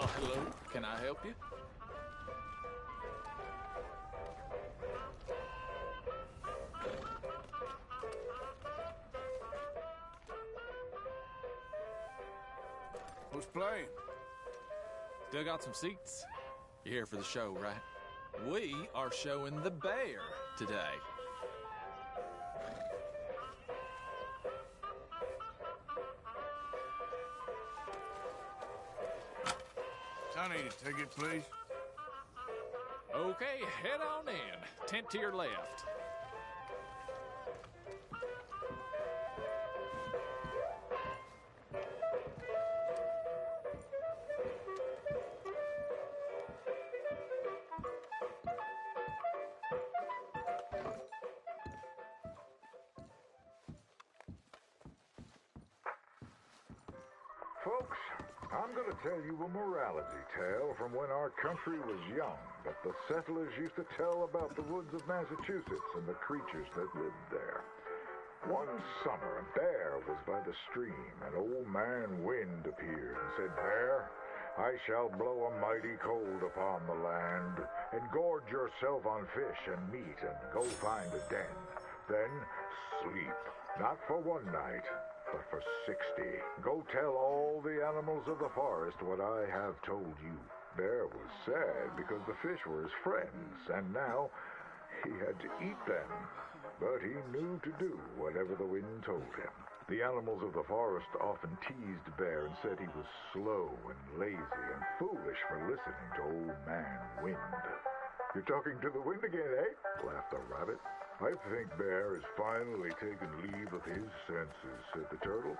Hello, can I help you? Who's playing? Still got some seats? You're here for the show, right? We are showing the bear today. I need a ticket, please. Okay, head on in. Tent to your left. Folks, I'm going to tell you a morality tale from when our country was young that the settlers used to tell about the woods of Massachusetts and the creatures that lived there. One summer, a bear was by the stream, and old man Wind appeared and said, "Bear, I shall blow a mighty cold upon the land, and gorge yourself on fish and meat, and go find a den. Then sleep, not for one night, but for 60. Go tell all the animals of the forest what I have told you." Bear was sad because the fish were his friends, and now he had to eat them. But he knew to do whatever the wind told him. The animals of the forest often teased Bear and said he was slow and lazy and foolish for listening to old man Wind. "You're talking to the wind again, eh?" laughed the rabbit. "I think Bear has finally taken leave of his senses," said the turtle.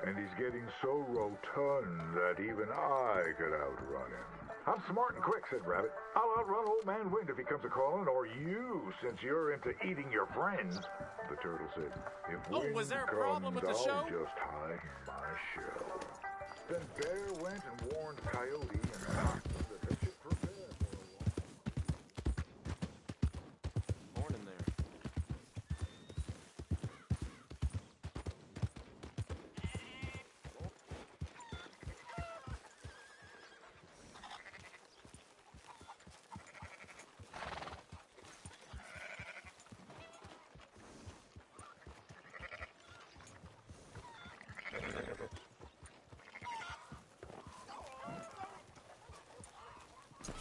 "And he's getting so rotund that even I could outrun him." "I'm smart and quick," said Rabbit. "I'll outrun old man Wind if he comes a-calling, or you, since you're into eating your friends." The turtle said, "If Wind was there a problem with the show?" I'll just hide in my shell." Then Bear went and warned Coyote and Possum that they should prepare for a long. Morning there.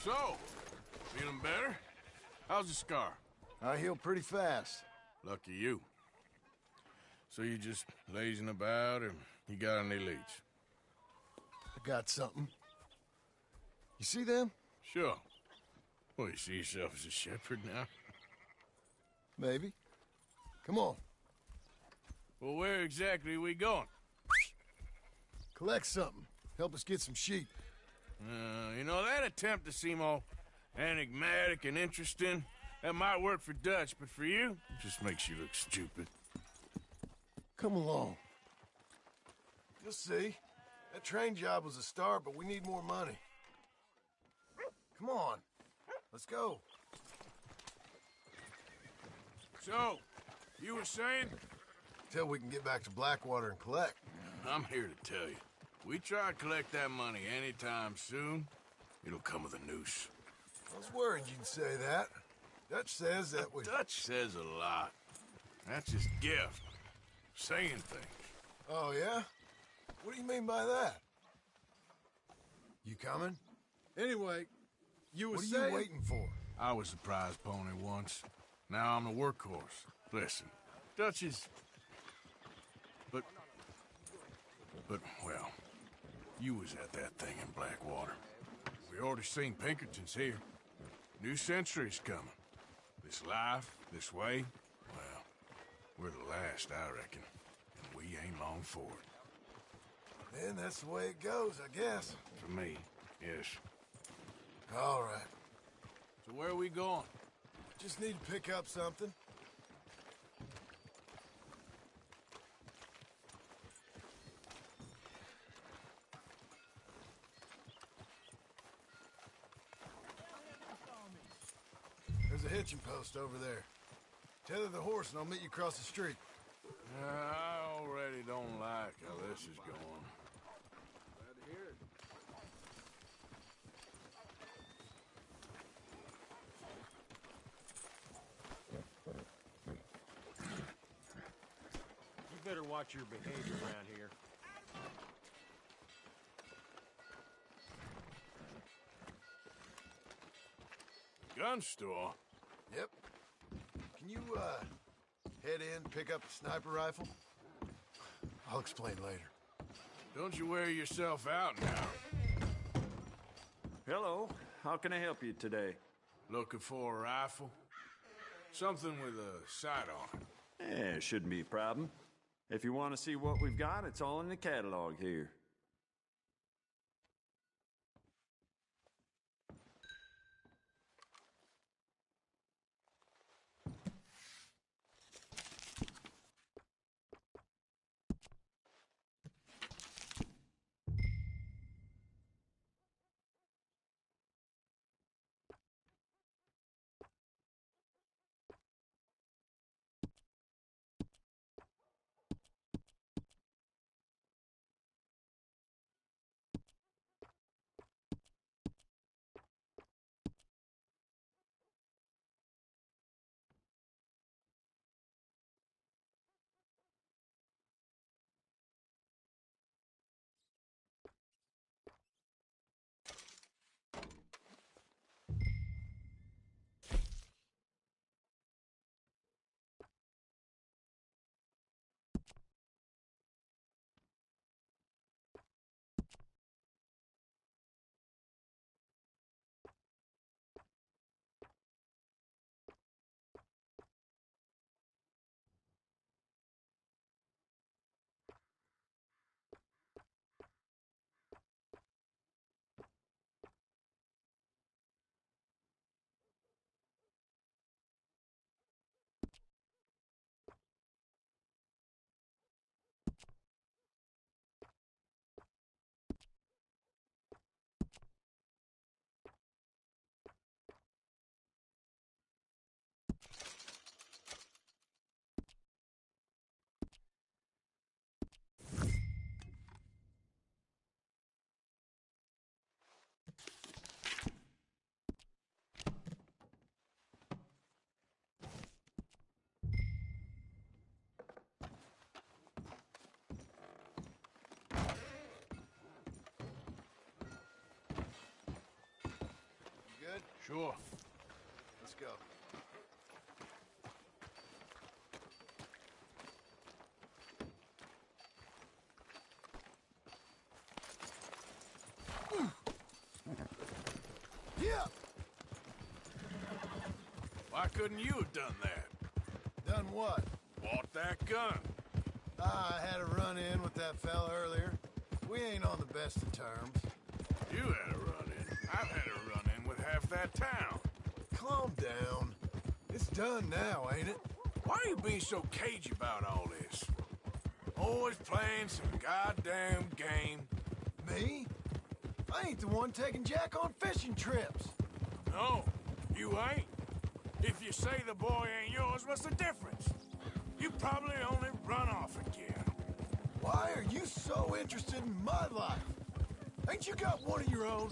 So, feeling better? How's the scar? I heal pretty fast. Lucky you. So you just lazing about, or you got any leads? I got something. You see them? Sure. Well, you see yourself as a shepherd now? Maybe. Come on. Well, where exactly are we going? Collect something. Help us get some sheep. You know, that attempt to seem all enigmatic and interesting, that might work for Dutch, but for you, it just makes you look stupid. Come along. You'll see. That train job was a start, but we need more money. Come on. Let's go. So, you were saying? Till we can get back to Blackwater and collect. I'm here to tell you. We try to collect that money anytime soon, it'll come with a noose. I was worried you'd say that. Dutch says that we... Dutch says a lot. That's his gift. Saying things. Oh, yeah? What do you mean by that? You coming? Anyway, you were saying... What are you waiting for? I was the prize pony once. Now I'm the workhorse. Listen, Dutch is... But, well, you was at that thing in Blackwater. We already seen Pinkertons here. New century's coming. This life, this way, well, we're the last, I reckon. And we ain't long for it. Then that's the way it goes, I guess. For me, yes. All right. So where are we going? Just need to pick up something. There's a hitching post over there. Tether the horse and I'll meet you across the street. I already don't like how this is going. Glad to hear it. You better watch your behavior around here. Gun store? Yep. Can you, head in, pick up a sniper rifle? I'll explain later. Don't you wear yourself out now. Hello. How can I help you today? Looking for a rifle? Something with a sight on it. It shouldn't be a problem. If you want to see what we've got, it's all in the catalog here. Good? Sure. Let's go. Yeah! Why couldn't you have done that? Done what? Bought that gun. I had a run-in with that fella earlier. We ain't on the best of terms. You had a run-in. I've had a run-in with half that town. Calm down. It's done now, ain't it? Why are you being so cagey about all this? Always playing some goddamn game. Me? I ain't the one taking Jack on fishing trips. No, you ain't. If you say the boy ain't yours, what's the difference? You probably only run off again. Why are you so interested in my life? Ain't you got one of your own?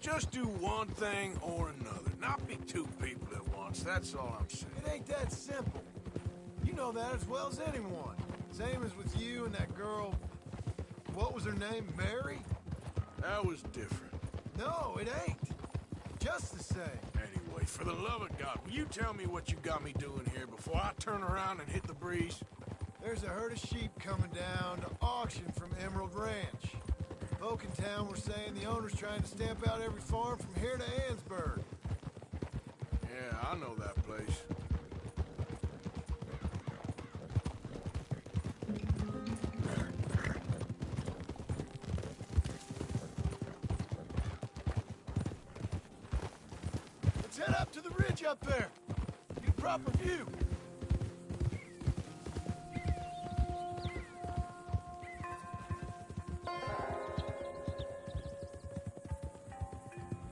Just do one thing or another. Not be two people at once, that's all I'm saying. It ain't that simple. You know that as well as anyone. Same as with you and that girl... What was her name? Mary? That was different. No, it ain't. Just the same. Anyway, for the love of God, will you tell me what you got me doing here before I turn around and hit the breeze? There's a herd of sheep coming down to auction from Emerald Ranch. Folk in town were saying the owner's trying to stamp out every farm from here to Ansburg. Yeah, I know that place. head up to the ridge up there. Get a proper view.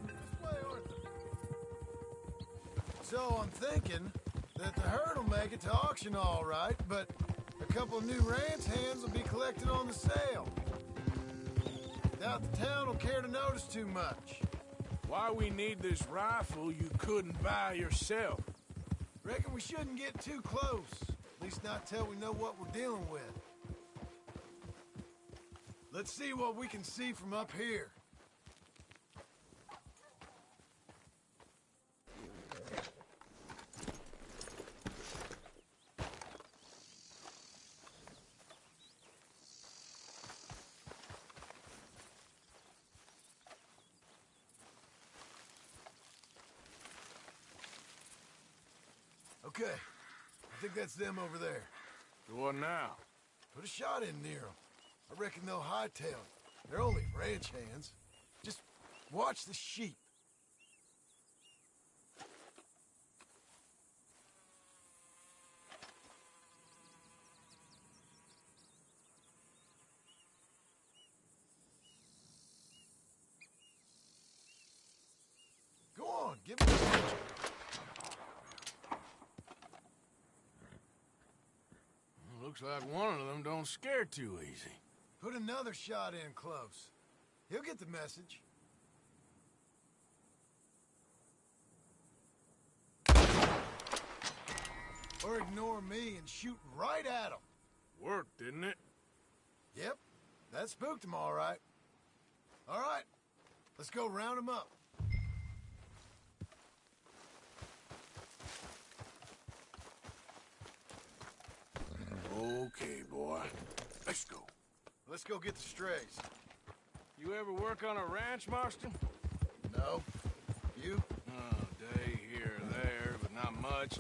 This way, Arthur. So I'm thinking that the herd will make it to auction all right, but a couple of new ranch hands will be collected on the sale. Doubt the town will care to notice too much. Why we need this rifle you couldn't buy yourself? Reckon we shouldn't get too close. At least not till we know what we're dealing with. Let's see what we can see from up here. Okay, I think that's them over there. So what now? Put a shot in near them. I reckon they'll hightail it. They're only ranch hands. Just watch the sheep. Go on, give me a picture. Looks like one of them don't scare too easy. Put another shot in close. He'll get the message. Or ignore me and shoot right at him. Worked, didn't it? Yep, that spooked him all right. All right, let's go round him up. Okay, boy. Let's go. Let's go get the strays. You ever work on a ranch, Marston? No. You? Oh, day here or there, but not much.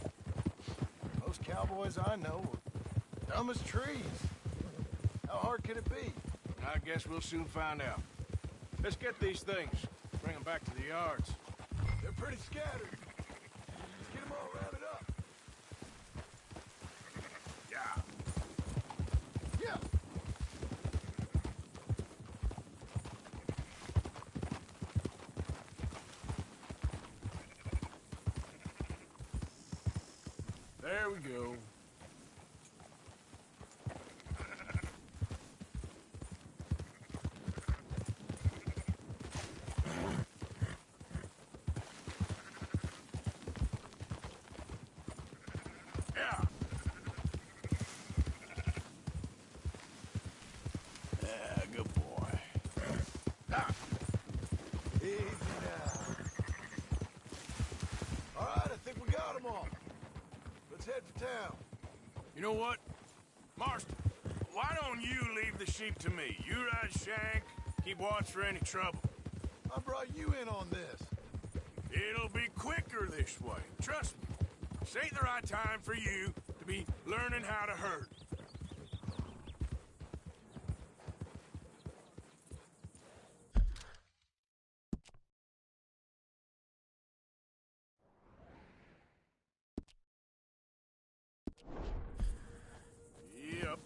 Most cowboys I know are dumb as trees. How hard can it be? I guess we'll soon find out. Let's get these things. Bring them back to the yards. They're pretty scattered. Let's get them all rounded up. Yeah. Yeah. There we go. Yeah. Yeah, good boy. Ah. Easy now. All right, I think we got them all. Let's head for town. You know what? Marston, why don't you leave the sheep to me? You ride Shank, keep watch for any trouble. I brought you in on this. It'll be quicker this way. Trust me. This ain't the right time for you to be learning how to herd. Yep.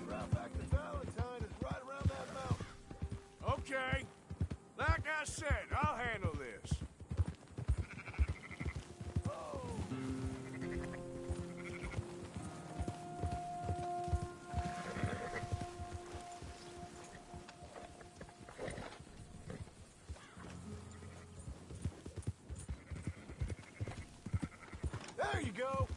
Right back to Valentine is right around that mountain. Okay. Like I said, I'll handle this. There you go.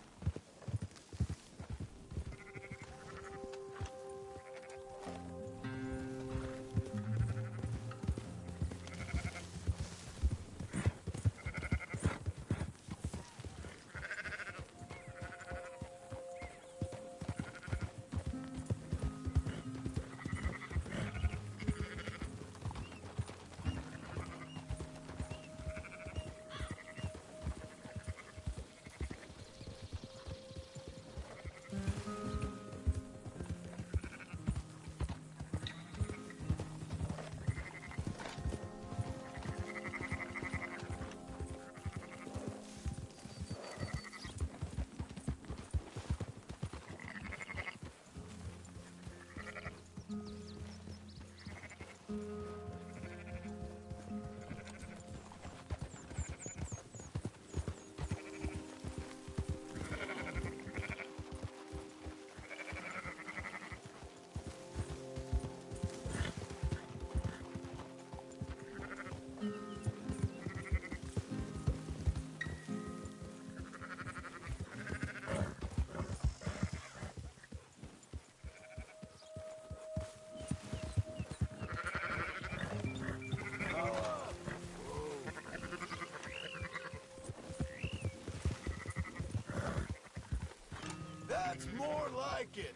That's more like it.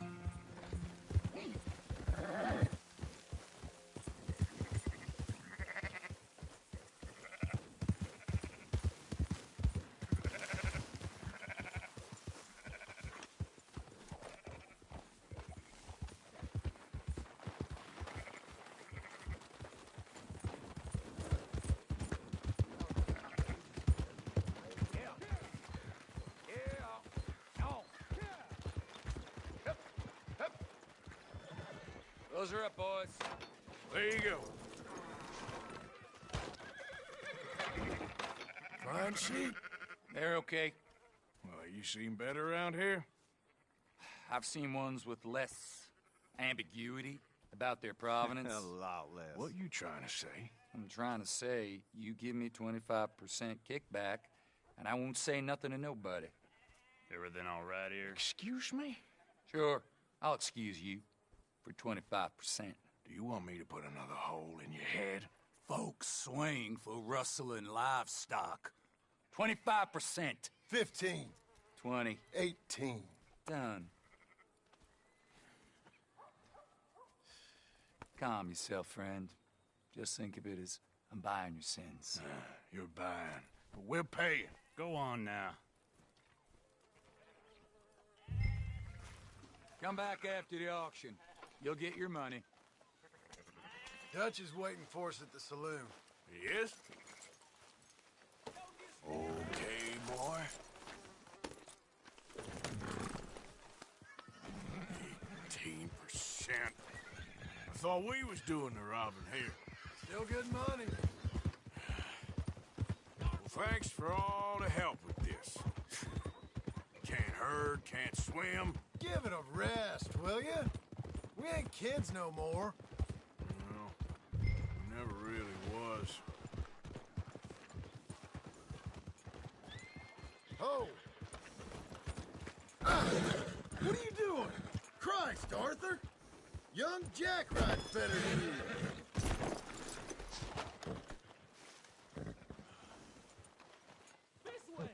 Close her up, boys. There you go. Fine sheep. They're okay. Well, you seen better around here? I've seen ones with less ambiguity about their provenance. A lot less. What you trying to say? I'm trying to say, you give me 25% kickback, and I won't say nothing to nobody. Everything all right here? Excuse me? Sure, I'll excuse you for 25%. Do you want me to put another hole in your head? Folks swing for rustling livestock. 25%. 15. 20. 18. Done. Calm yourself, friend. Just think of it as I'm buying your sins. You're buying, but we're paying. Go on now. Come back after the auction. You'll get your money. Dutch is waiting for us at the saloon. He is? Okay, boy. 18%. I thought we was doing the robbing here. Still good money. Well, thanks for all the help with this. Can't herd, can't swim. Give it a rest, will ya? We ain't kids no more. No, never really was. Oh! Ah, what are you doing? Christ, Arthur! Young Jack rides better than you. This way!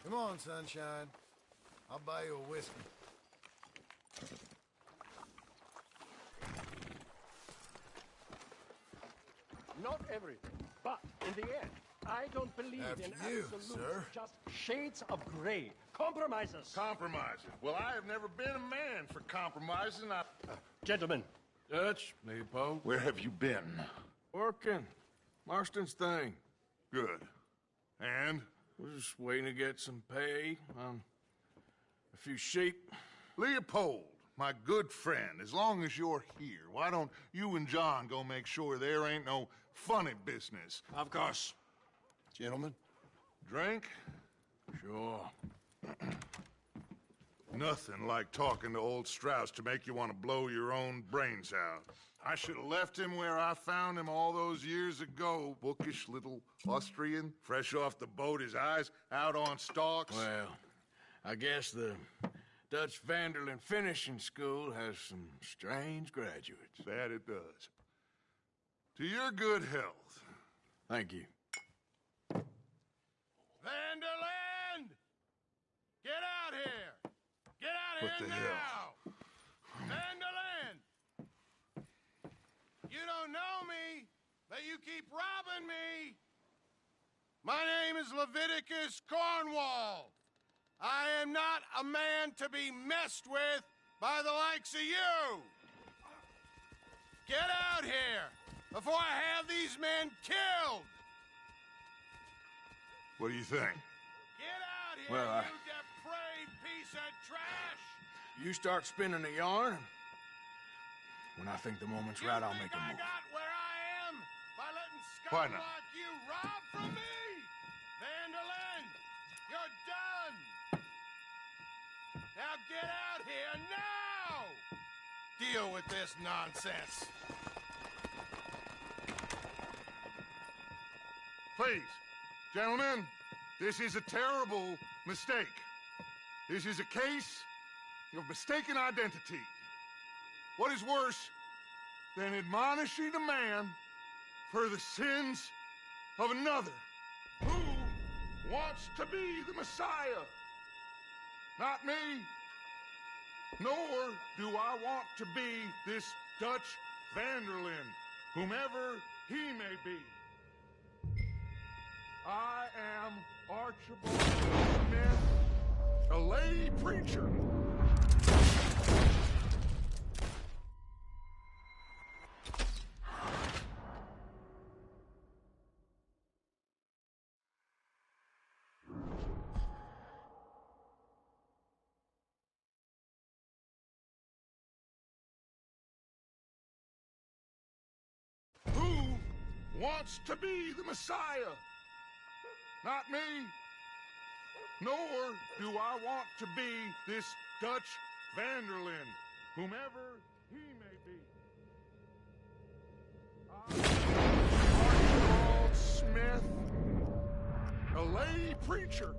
Come on, sunshine. I'll buy you a whiskey. Not everything, but in the end, I don't believe After in you, absolutes. sir. Just shades of gray. Compromises. Compromising. Well, I have never been a man for compromising. Gentlemen, Dutch, Leopold. Where have you been? Working. Marston's thing. Good. And? We're just waiting to get some pay on a few sheep. Leopold, my good friend, as long as you're here, why don't you and John go make sure there ain't no funny business? Of course. Gentlemen? Drink? Sure. Nothing like talking to old Strauss to make you want to blow your own brains out. I should have left him where I found him all those years ago. Bookish little Austrian, fresh off the boat, his eyes out on stalks. Well, I guess the Dutch Vanderlyn Finishing School has some strange graduates. That it does. To your good health. Thank you. Vanderland! Get out here! Get out What here the now! hell? Vanderland! You don't know me, but you keep robbing me! My name is Leviticus Cornwall. I am not a man to be messed with by the likes of you! Get out here before I have these men killed! What do you think? Get out here, Well, you depraved piece of trash! You start spinning the yarn. When I think the moment's right, I'll make a I move. got where I am by letting Why scum not? like you rob from me? Vanderlyn, you're done! Now get out here now! Deal with this nonsense. Please, gentlemen, this is a terrible mistake. This is a case of mistaken identity. What is worse than admonishing a man for the sins of another? Who wants to be the Messiah. Not me. Nor do I want to be this Dutch Vanderlyn, whomever he may be. I am Archibald Smith, a lay preacher. Who wants to be the Messiah? Not me. Nor do I want to be this Dutch Vanderlyn, whomever he may be. Archibald Smith, a lay preacher.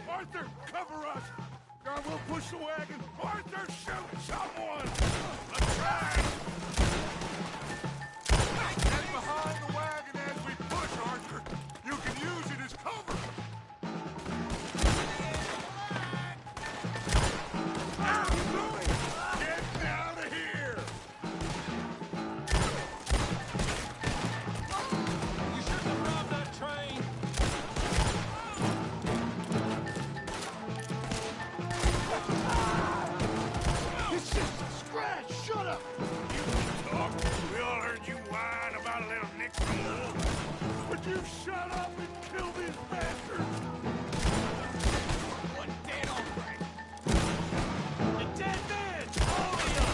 Arthur, cover us! God, we'll push the wagon! Arthur, shoot someone! Let's try! Get behind the wagon as we push, Arthur! You can use it as cover! Get out of here! You shouldn't have robbed that train. It's just a scratch! Shut up! You talk! We all heard you whine about a little Nixon. Would you shut up and kill these bastards? One dead hombre. The dead man! All of you!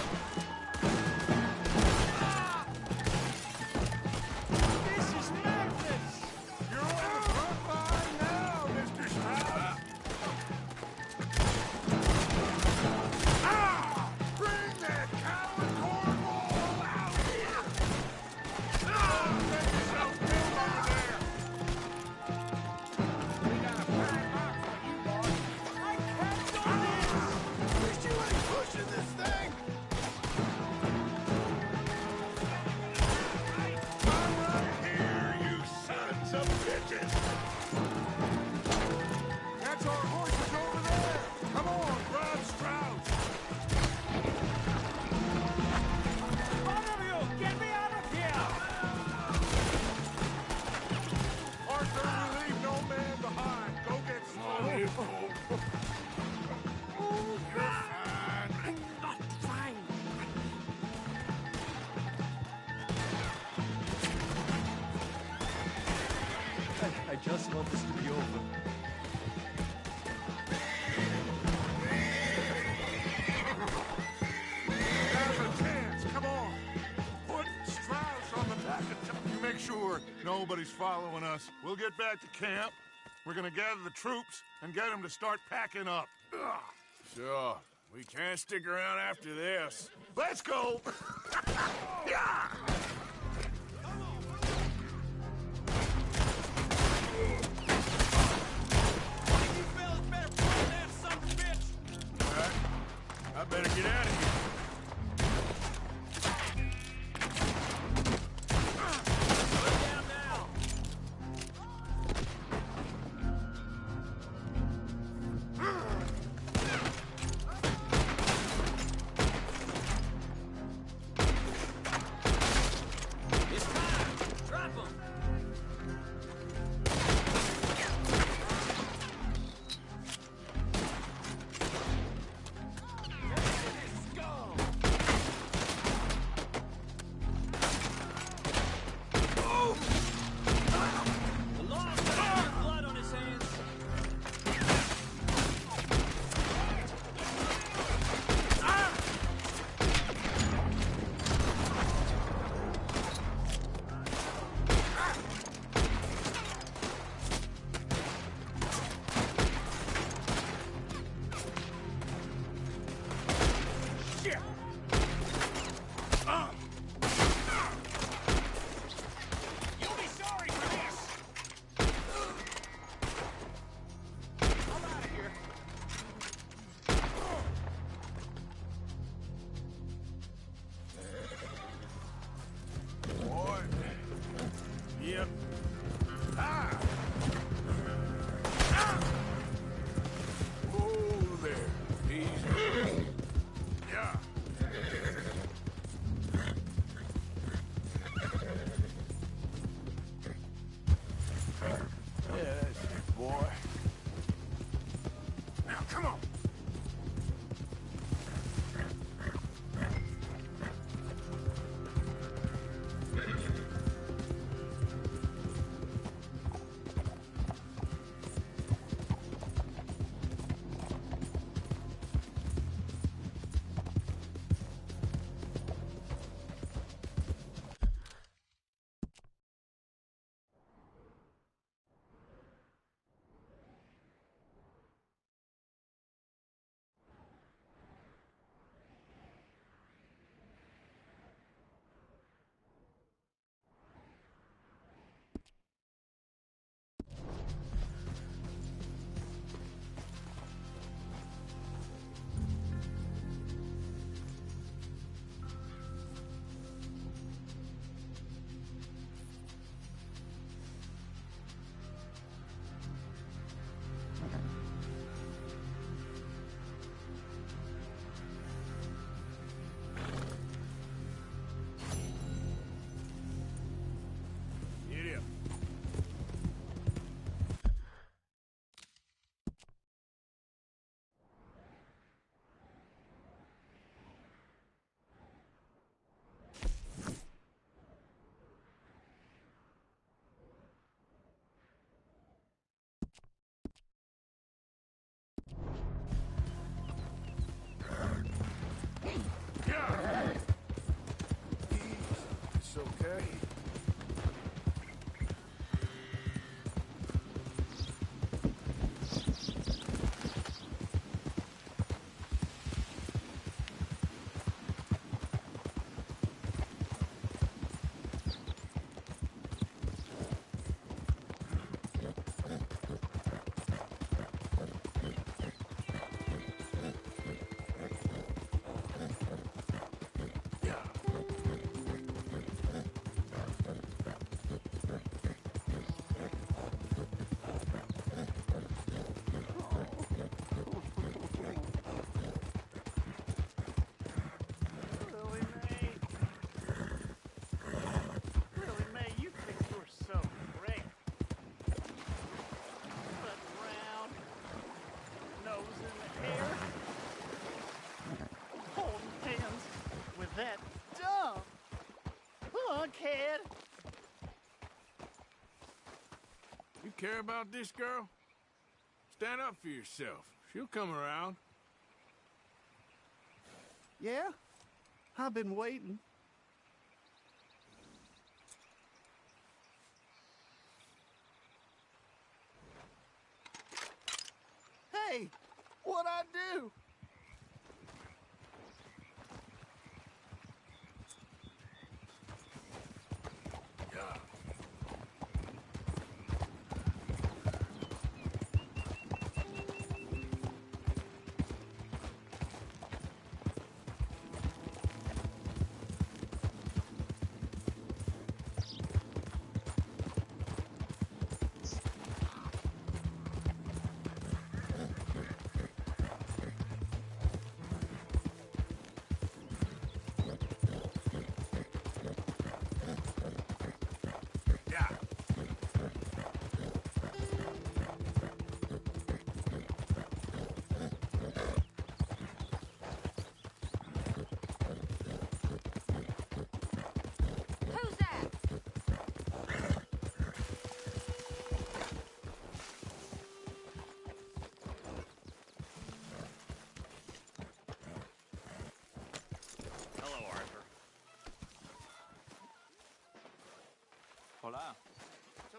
This is madness! You're on the front line now, Mr. Strauss! Bring that coward Cornwall out here! Get yourself killed over there! We got a fat box for you, boy. I can't do this! At least you ain't pushing this thing! I'm right here, you sons of bitches! That's our horses over there! Come on, drive Strauss! One of you, get me out of here! Arthur, we leave no man behind. Go get Sloan. I'm not trying. I just want this to be over. Now's our chance. Come on. Put Strauss on the back of you make sure nobody's following us. We'll get back to camp. We're gonna gather the troops and get them to start packing up. Ugh. Sure. We can't stick around after this. Let's go! Yeah! You fellas better pull that son of a bitch! All right. I better get out of here. Put down now! care about this girl? Stand up for yourself. She'll come around. Yeah? I've been waiting. Hey, what'd I do? Who's that? Hello, Arthur. Hola. So,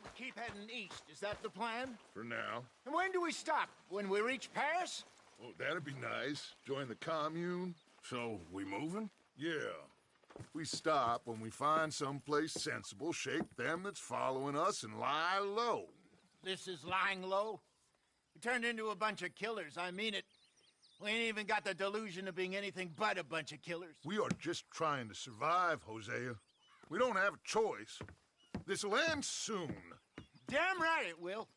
we keep heading east. Is that the plan? For now. And when do we stop? When we reach Paris? Oh, that'd be nice. Join the commune. So, we moving? Yeah. We stop when we find someplace sensible, shake them that's following us, and lie low. This is lying low? We turned into a bunch of killers, I mean it. We ain't even got the delusion of being anything but a bunch of killers. We are just trying to survive, Hosea. We don't have a choice. This'll end soon. Damn right it will.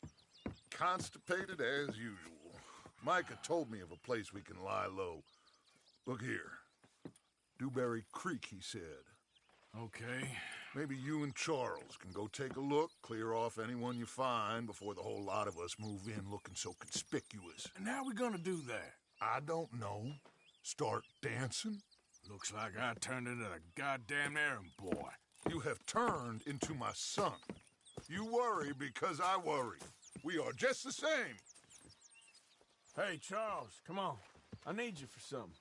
Constipated as usual. Micah told me of a place we can lie low. Look here. Dewberry Creek, he said. Okay. Maybe you and Charles can go take a look, clear off anyone you find before the whole lot of us move in looking so conspicuous. And how we gonna do that? I don't know. Start dancing? Looks like I turned into a goddamn errand boy. You have turned into my son. You worry because I worry. We are just the same. Hey, Charles, come on. I need you for something.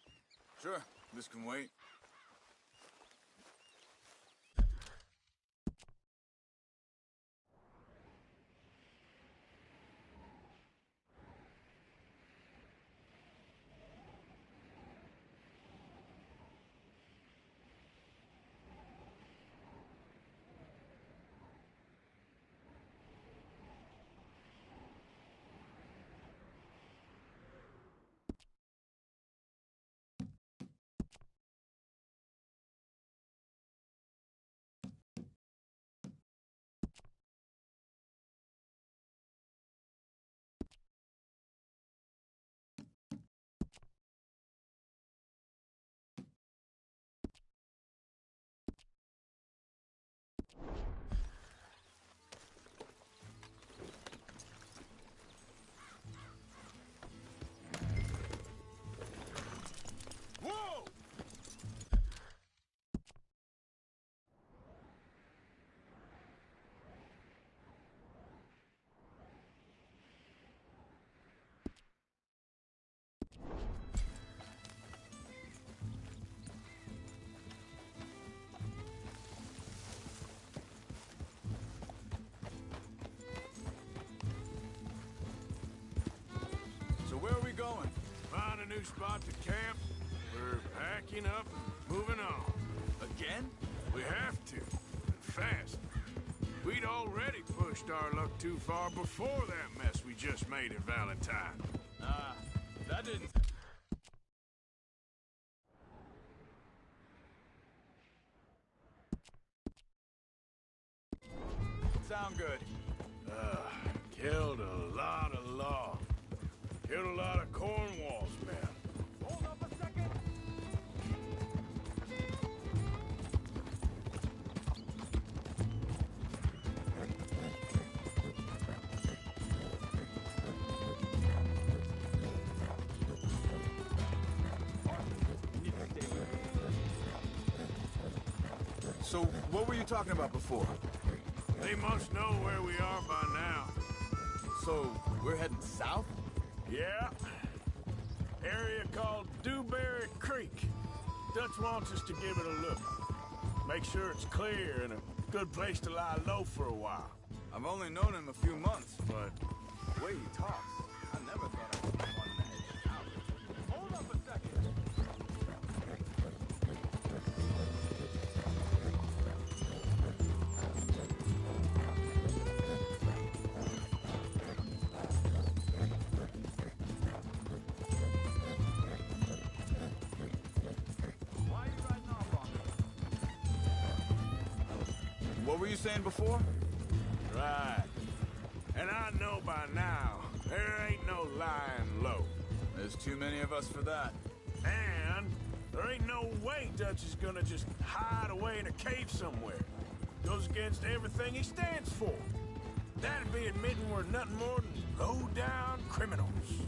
Sure, this can wait. Whoa! So where are we going? Find a new spot to camp. We're packing up and moving on. Again? We have to. And fast. We'd already pushed our luck too far before that mess we just made in Valentine. That didn't... sound good. Killed a lot of law. Killed a lot of Cornwall's men. Hold up a second. So, what were you talking about before? They must know where we are by now. So, we're heading south? Yeah. Area called Dewberry Creek. Dutch wants us to give it a look. Make sure it's clear and a good place to lie low for a while. I've only known him a few months, but the way he talks, I never thought I'd be one to head south. Hold up a second. Why are you riding off on me? What were you saying before? Right. And I know by now, there ain't no lying low. There's too many of us for that. And there ain't no way Dutch is gonna just hide away in a cave somewhere. Goes against everything he stands for. That'd be admitting we're nothing more than low-down criminals.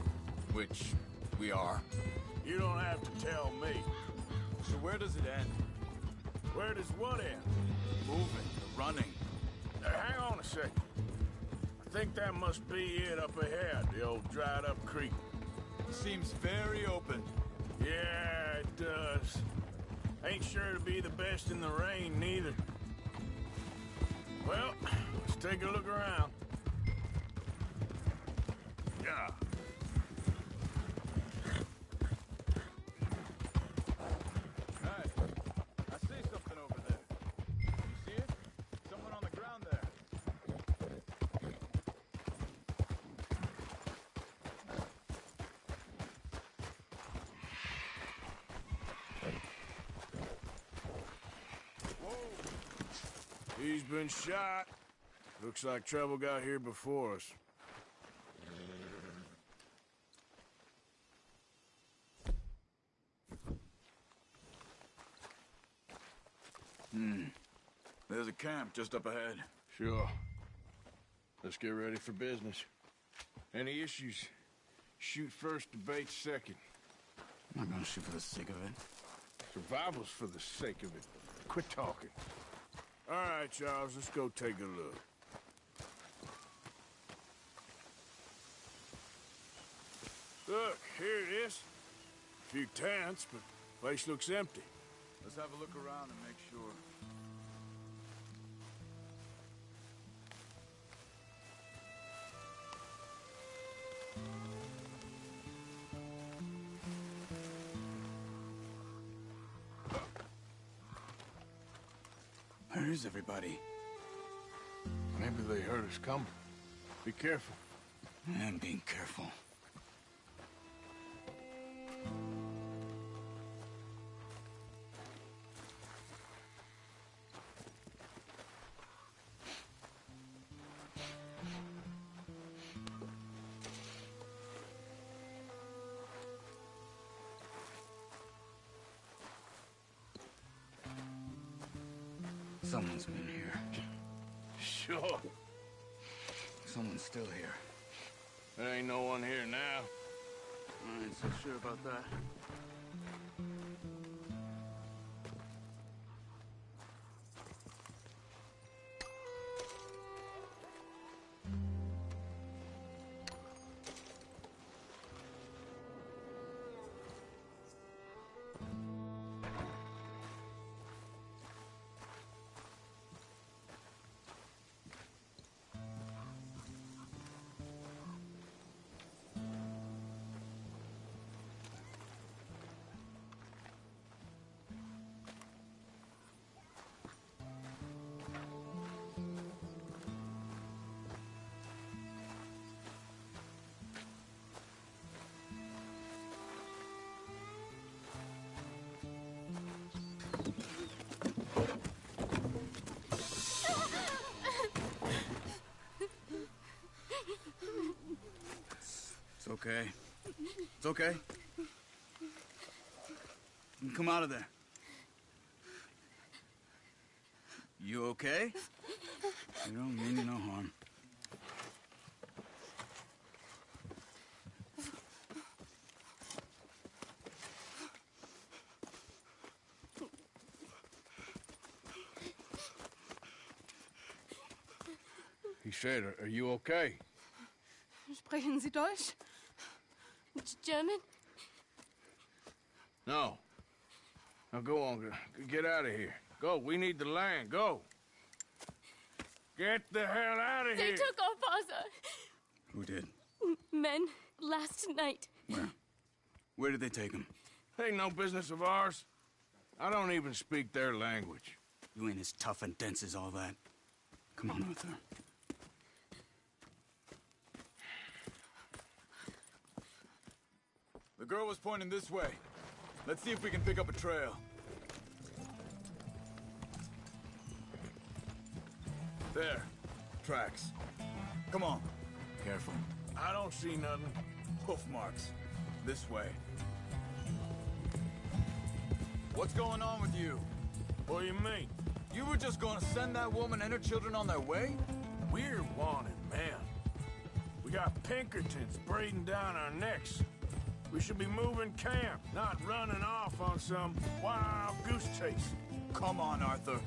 Which we are. You don't have to tell me. So where does it end? Where does what end? Moving, the running. Hang on a second. I think that must be it up ahead, the old dried-up creek. Seems very open. Yeah, it does. Ain't sure to be the best in the rain, neither. Well, let's take a look around. Yeah. Hey, I see something over there. You see it? Someone on the ground there. He's been shot. Looks like trouble got here before us. There's a camp just up ahead. Sure. Let's get ready for business. Any issues? Shoot first, debate second. I'm not gonna shoot for the sake of it. Survival's for the sake of it. Quit talking. All right, Charles, let's go take a look. Look, here it is. A few tents, but place looks empty. Let's have a look around and make sure. Where is everybody? Maybe they heard us coming. Be careful. I'm being careful. Someone's been here. Sure. Someone's still here. There ain't no one here now. I ain't so sure about that. It's okay. It's okay. You can come out of there. You okay? You don't mean you no harm. said, are you okay? Sprechen Sie Deutsch? German? No. Now go on, get out of here. Go, we need the land, go. Get the hell out of They here! took our father. Who did? Men, last night. Where? Where did they take him? Ain't no business of ours. I don't even speak their language. You ain't as tough and dense as all that. Come on, Arthur. The girl was pointing this way. Let's see if we can pick up a trail. There. Tracks. Come on. Careful. I don't see nothing. Hoof marks. This way. What's going on with you? What do you mean? You were just gonna send that woman and her children on their way? We're wanted, man. We got Pinkertons breathing down our necks. We should be moving camp, not running off on some wild goose chase. Come on, Arthur.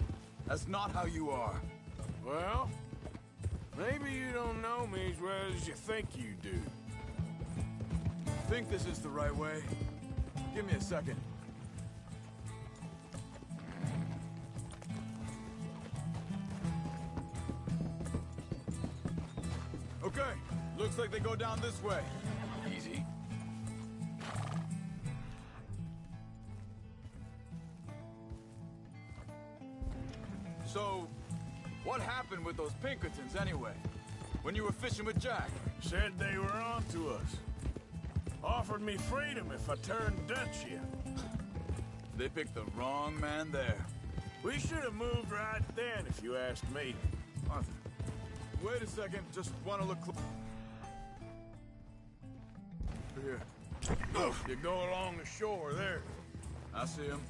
That's not how you are. Well, maybe you don't know me as well as you think you do. Think this is the right way? Give me a second. Okay, looks like they go down this way. Easy. So, what happened with those Pinkertons anyway? When you were fishing with Jack? Said they were on to us. Offered me freedom if I turned Dutch. They picked the wrong man there. We should have moved right then, if you asked me. Arthur, wait a second. Just want to look close. Here. You go along the shore there. I see him.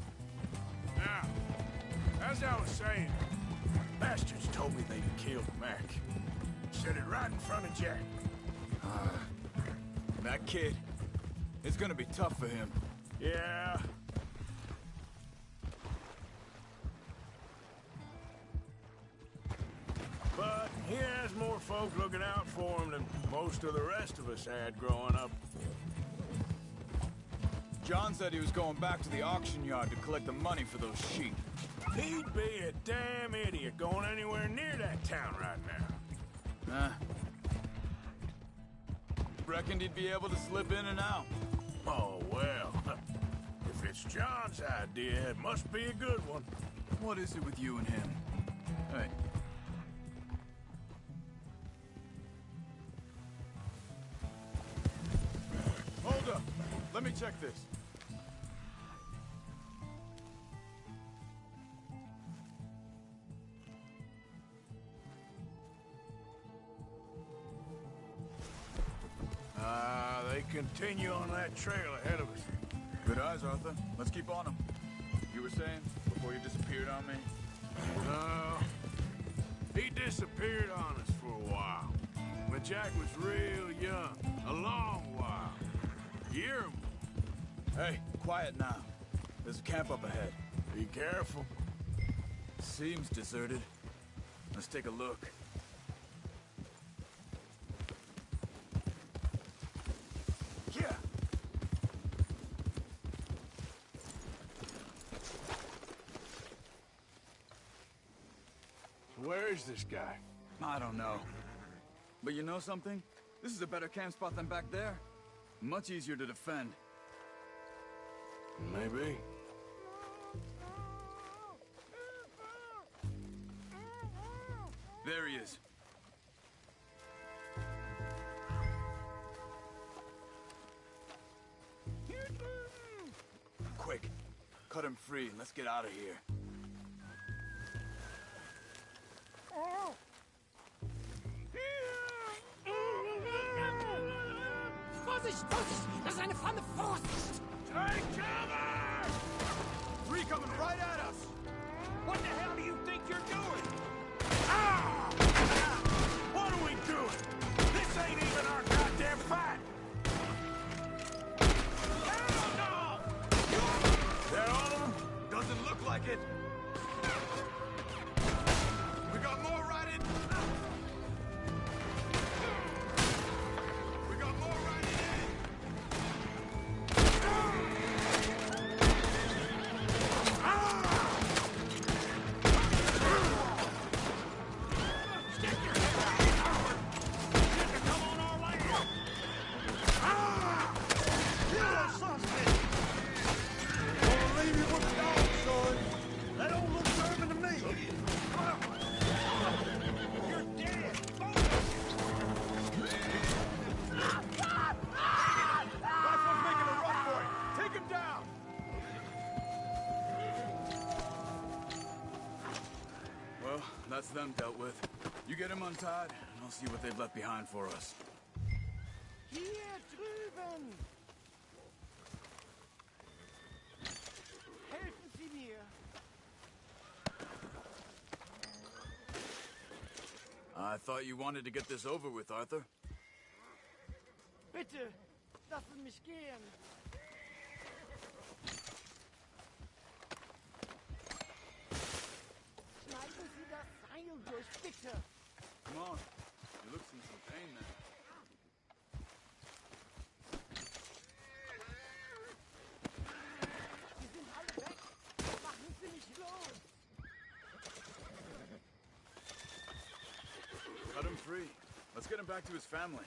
Now, as I was saying, bastards told me they'd killed Mac. Said it right in front of Jack. That kid, it's gonna be tough for him. Yeah. But he has more folk looking out for him than most of the rest of us had growing up. John said he was going back to the auction yard to collect the money for those sheep. He'd be a damn idiot going anywhere near that town right now. Reckoned he'd be able to slip in and out. Oh, well. If it's John's idea, it must be a good one. What is it with you and him? Hey. Hold up. Let me check this. They continue on that trail ahead of us. Good eyes, Arthur. Let's keep on them. You were saying before you disappeared on me? No. He disappeared on us for a while. When Jack was real young. A long while. Year or more. Hey, quiet now. There's a camp up ahead. Be careful. Seems deserted. Let's take a look. Yeah. Where is this guy? I don't know. But you know something? This is a better camp spot than back there. Much easier to defend. Maybe. There he is. Quick, cut him free and let's get out of here. Vorsicht, Vorsicht! Das ist eine Pfanne! Vorsicht! Take cover! Three coming right at us! What the hell do you think you're doing? Ah! What are we doing? This ain't even our goddamn fight! Hell no! That all of them? Doesn't look like it. We got more riding. that's them dealt with. You get them untied, and I'll see what they've left behind for us. Hier drüben! Helfen Sie mir! I thought you wanted to get this over with, Arthur. Bitte, lassen mich gehen! Schneiden Sie das Seil durch, bitte! Come on. You look in some pain there. Sie sind alle weg! Machen Sie mich los! Cut him free. Let's get him back to his family.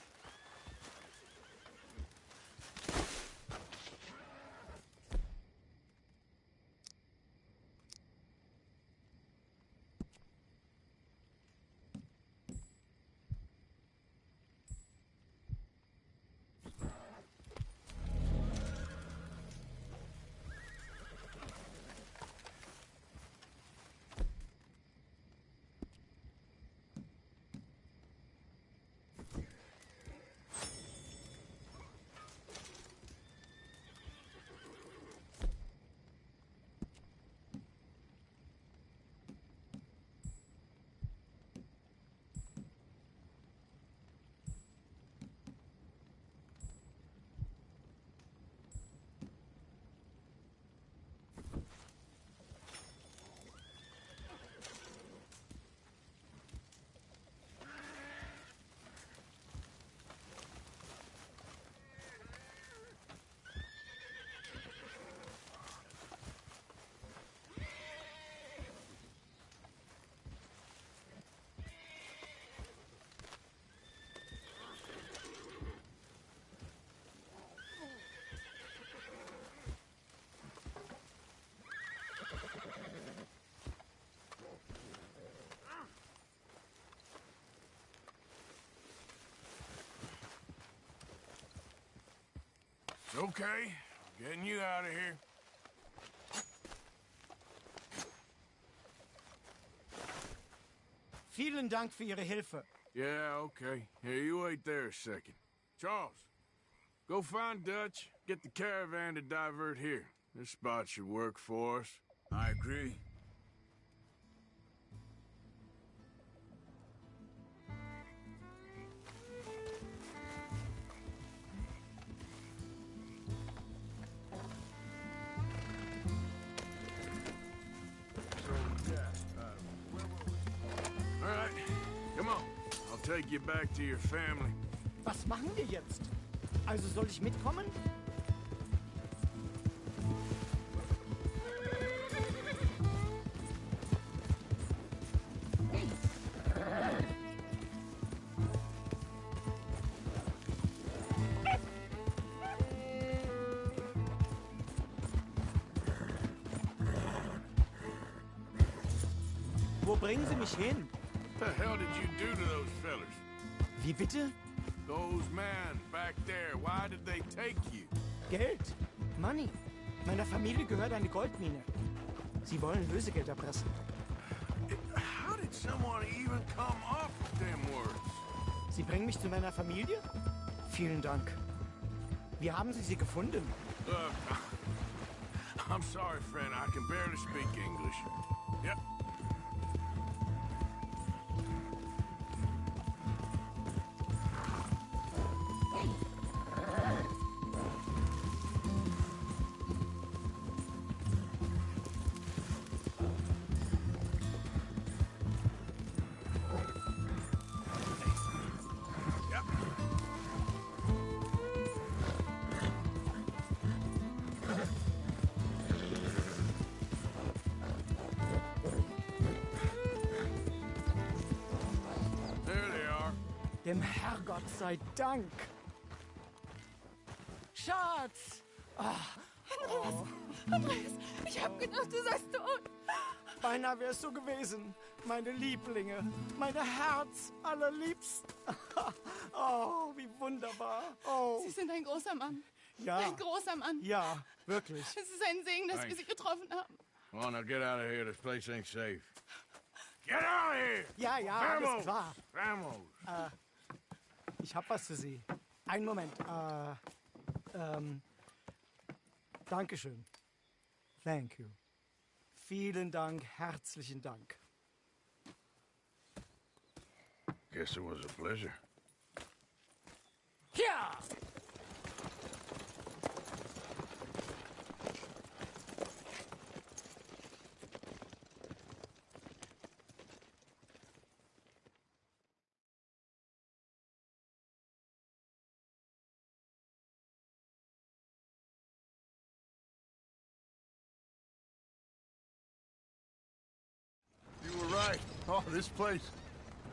It's okay. Getting you out of here. Vielen Dank für Ihre Hilfe. Yeah, okay. Here, you wait there a second. Charles, go find Dutch. Get the caravan to divert here. This spot should work for us. I agree. All right, come on. I'll take you back to your family. Was machen wir jetzt? Also soll ich mitkommen? Wo bringen Sie mich hin? What the hell did you do to those fellers? Wie bitte? Those men back there, why did they take you? Geld. Money. Meiner Familie gehört eine Goldmine. Sie wollen Lösegeld erpressen. How did someone even come up with them words? Sie bringen mich zu meiner Familie? Vielen Dank. Wie haben Sie sie gefunden? Look, I'm sorry, friend. I can barely speak English. Yep. Dem Herrgott sei Dank. Schatz! Andreas, ich hab gedacht, du seist tot. Beinahe wär's so gewesen. Meine Lieblinge, meine Herz allerliebsten. Oh, wie wunderbar. Oh. Sie sind ein großer Mann. Ja. Ein großer Mann. Ja, wirklich. Es ist ein Segen, dass wir Sie getroffen haben. Come on, now get out of here. This place ain't safe. Get out of here! Ja, ja, Vamos! alles klar. Vamos! Ich hab was für Sie. Einen Moment. Dankeschön. Thank you. Vielen Dank, herzlichen Dank. Guess it was a pleasure. Ja! You were right. Oh, this place.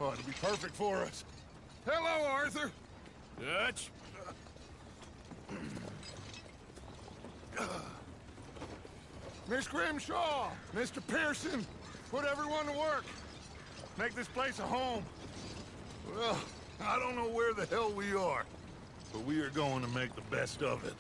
Oh, it'll be perfect for us. Hello, Arthur. Dutch? Miss Grimshaw, Mr. Pearson, put everyone to work. Make this place a home. Well, I don't know where the hell we are, but we are going to make the best of it.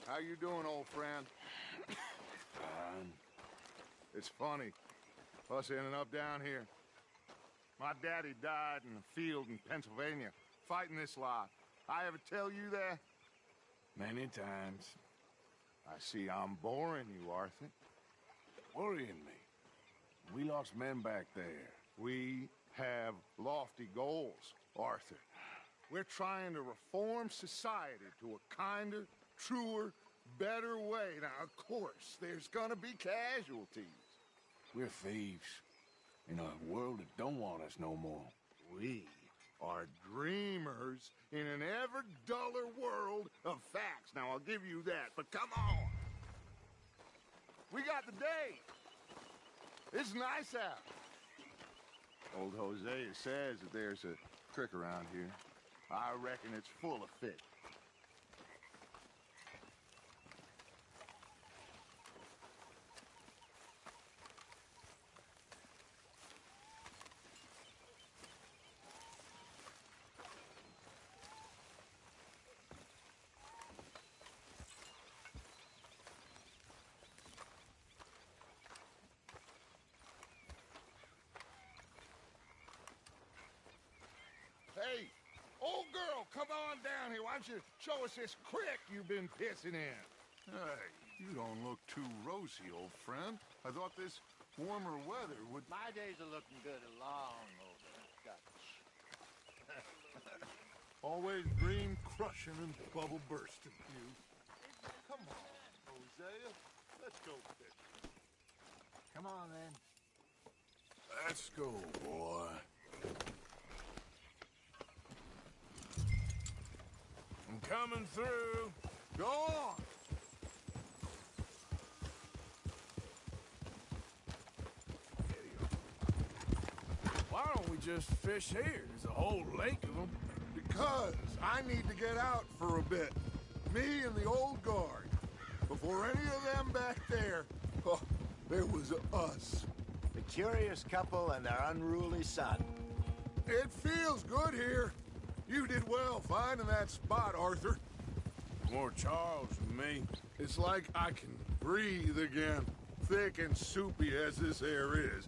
How you doing, old friend? Fine. It's funny, us ending up down here. My daddy died in a field in Pennsylvania, fighting this lot. I ever tell you that? Many times. I see I'm boring you, Arthur. Worrying me. We lost men back there. We have lofty goals, Arthur. We're trying to reform society to a kinder, truer, better way. Now, of course, there's gonna be casualties. We're thieves in a world that don't want us no more. We are dreamers in an ever duller world of facts. Now, I'll give you that, but come on. We got the day. It's nice out. Old Hosea says that there's a creek around here. I reckon it's full of fish. Hey, old girl, come on down here. Why don't you show us this creek you've been pissing in? Hey, you don't look too rosy, old friend. I thought this warmer weather would... My days are looking good along over Dutch. Always dream crushing and bubble bursting, you. Come on, Hosea. Let's go fishing. Come on, then. Let's go, boy. I'm coming through. Go on. Why don't we just fish here? There's a whole lake of them. Because I need to get out for a bit. Me and the old guard. Before any of them back there, oh, It was us. The curious couple and their unruly son. It feels good here. You did well finding that spot, Arthur. More Charles than me. It's like I can breathe again. Thick and soupy as this air is.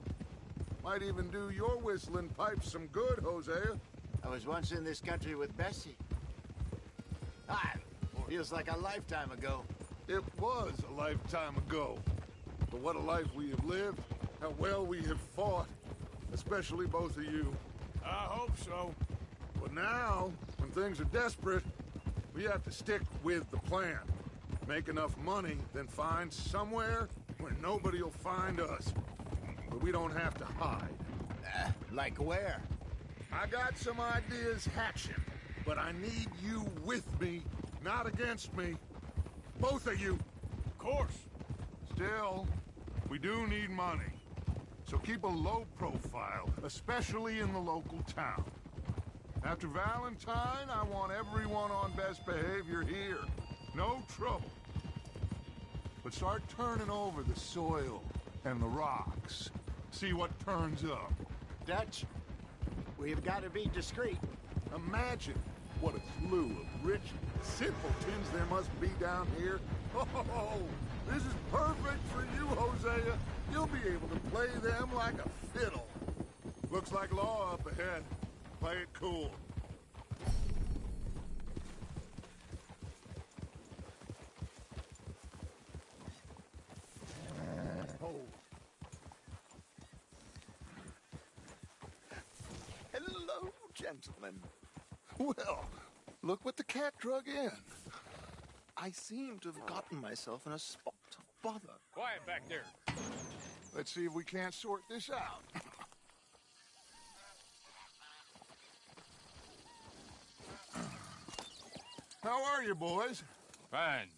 Might even do your whistling pipes some good, Hosea. I was once in this country with Bessie. Ah, feels like a lifetime ago. It was a lifetime ago. But what a life we have lived. How well we have fought. Especially both of you. I hope so. But now, when things are desperate, we have to stick with the plan. Make enough money, then find somewhere where nobody will find us. But we don't have to hide. Like where? I got some ideas hatching, but I need you with me, not against me. Both of you. Of course. Still, we do need money. So keep a low profile, especially in the local town. After Valentine, I want everyone on best behavior here. No trouble. But start turning over the soil and the rocks. See what turns up. Dutch, we've got to be discreet. Imagine what a slew of rich simpletons there must be down here. Oh, this is perfect for you, Hosea. You'll be able to play them like a fiddle. Looks like law up ahead. Play it cool. Hello, gentlemen. Well, look what the cat drug in. I seem to have gotten myself in a spot of bother. Quiet back there. Let's see if we can't sort this out. How are you, boys? Fine.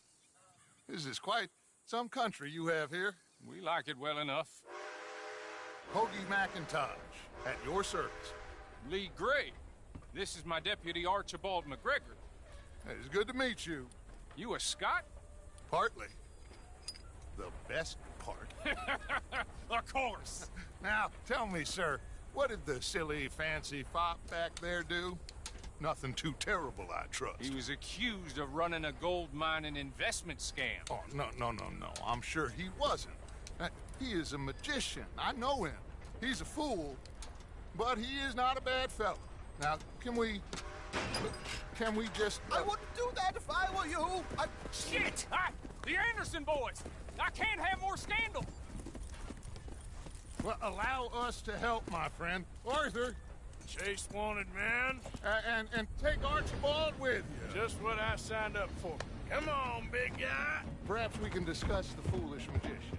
This is quite some country you have here. We like it well enough. Hoagie McIntosh, at your service. Lee Gray. This is my deputy, Archibald McGregor. It's good to meet you. You a Scot? Partly. The best part. Of course. Now, tell me, sir, what did the silly, fancy fop back there do? Nothing too terrible, I trust. He was accused of running a gold mining investment scam. Oh, no. I'm sure he wasn't. He is a magician. I know him. He's a fool, but he is not a bad fellow. Now, can we just... I wouldn't do that if I were you. Shit! The Anderson boys! I can't have more scandal! Well, allow us to help, my friend. Arthur! Chase wanted man. And take Archibald with you. Just what I signed up for. Come on, big guy. Perhaps we can discuss the foolish magician.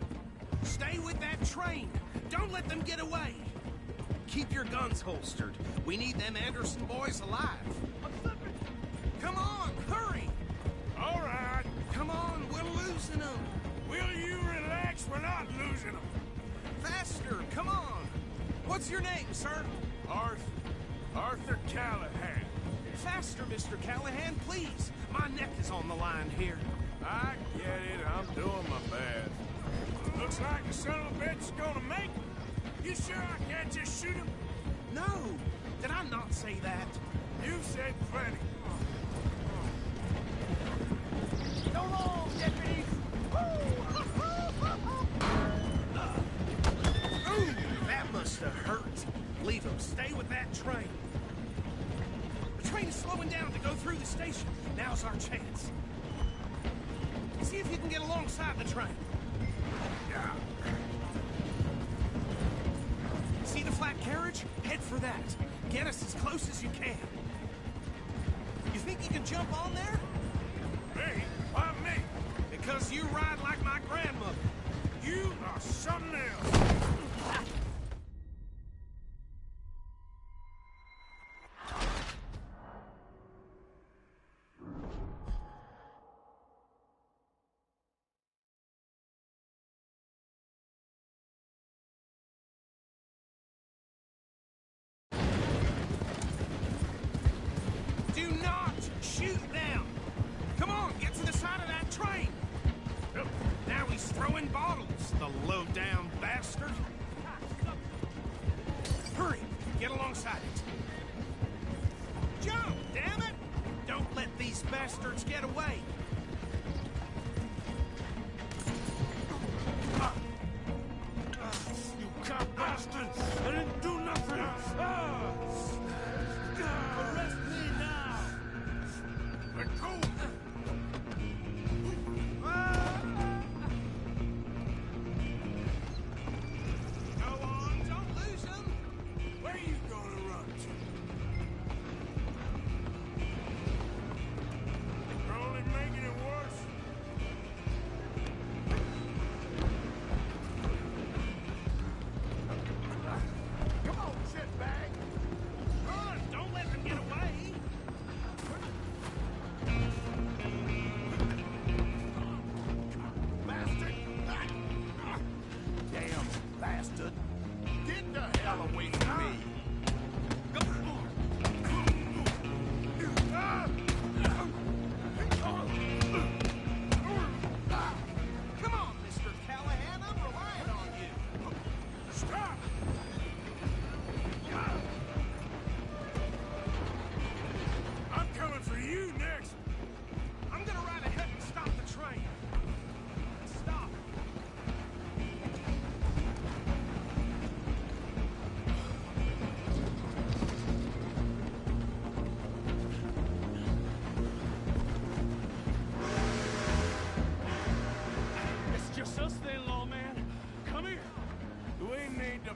Stay with that train. Don't let them get away. Keep your guns holstered. We need them Anderson boys alive. Come on, hurry! All right. Come on, we're losing them. Will you relax? We're not losing them. Faster, come on. What's your name, sir? Arthur Callahan. Faster, Mr. Callahan, please. My neck is on the line here. I get it. I'm doing my best. Looks like the son of a bitch is gonna make it. You sure I can't just shoot him? No. Did I not say that? You said plenty. So long, deputies. Ooh, that must have hurt. Leave him. Stay with that train. The train is slowing down to go through the station. Now's our chance. See if you can get alongside the train. Yeah. See the flat carriage? Head for that. Get us as close as you can. You think you can jump on there? Me? Why me? Because you ride like my grandmother. You are something else. Do not shoot them! Come on, get to the side of that train! Now he's throwing bottles, the low-down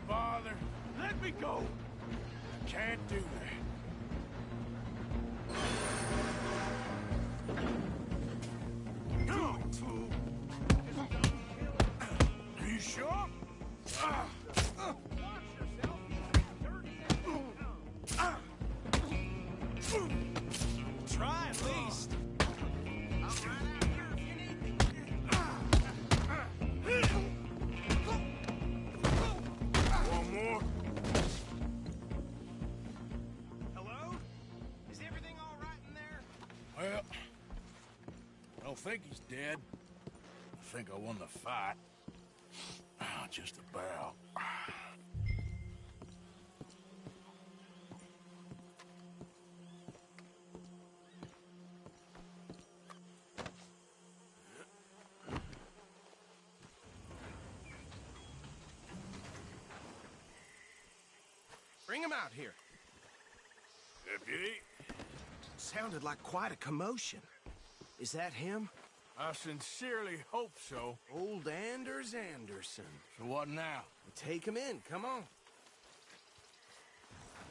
bother. Let me go. Can't do that. Are you sure? Try at least. One more. Hello? Is everything all right in there? Well, I don't think he's dead. I think I won the fight. Just about. Bring him out here. Deputy? Sounded like quite a commotion. Is that him? I sincerely hope so. Old Anders Anderson. So what now? Take him in, come on.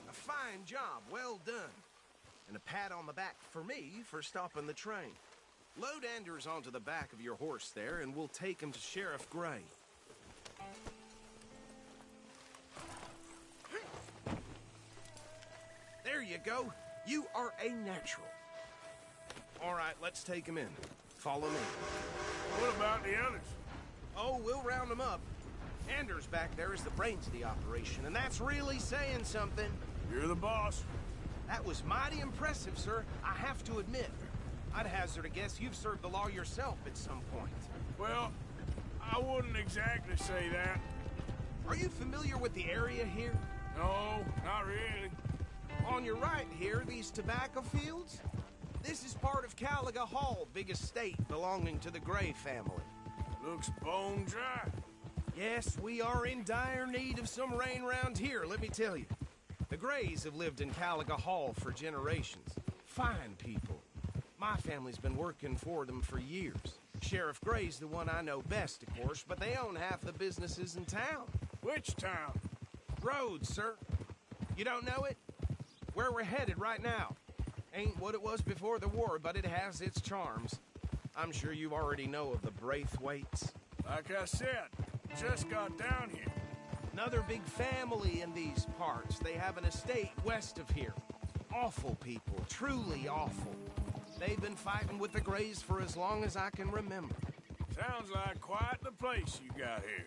A fine job, well done. And a pat on the back for me for stopping the train. Load Anders onto the back of your horse there, and we'll take him to Sheriff Gray. There you go. You are a natural. All right, let's take him in. Follow me. What about the others? Oh, we'll round them up. Anders back there is the brains of the operation, and that's really saying something. You're the boss. That was mighty impressive, sir. I have to admit. I'd hazard a guess you've served the law yourself at some point. Well, I wouldn't exactly say that. Are you familiar with the area here? No, not really. On your right here, these tobacco fields? This is part of Caliga Hall, big estate belonging to the Gray family. Looks bone dry. Yes, we are in dire need of some rain round here, let me tell you. The Grays have lived in Caliga Hall for generations. Fine people. My family's been working for them for years. Sheriff Gray's the one I know best, of course, but they own half the businesses in town. Which town? Rhodes, sir. You don't know it? Where we're headed right now. Ain't what it was before the war, but it has its charms. I'm sure you already know of the Braithwaites. Like I said, just got down here. Another big family in these parts. They have an estate west of here. Awful people, truly awful. They've been fighting with the Grays for as long as I can remember. Sounds like quite the place you got here.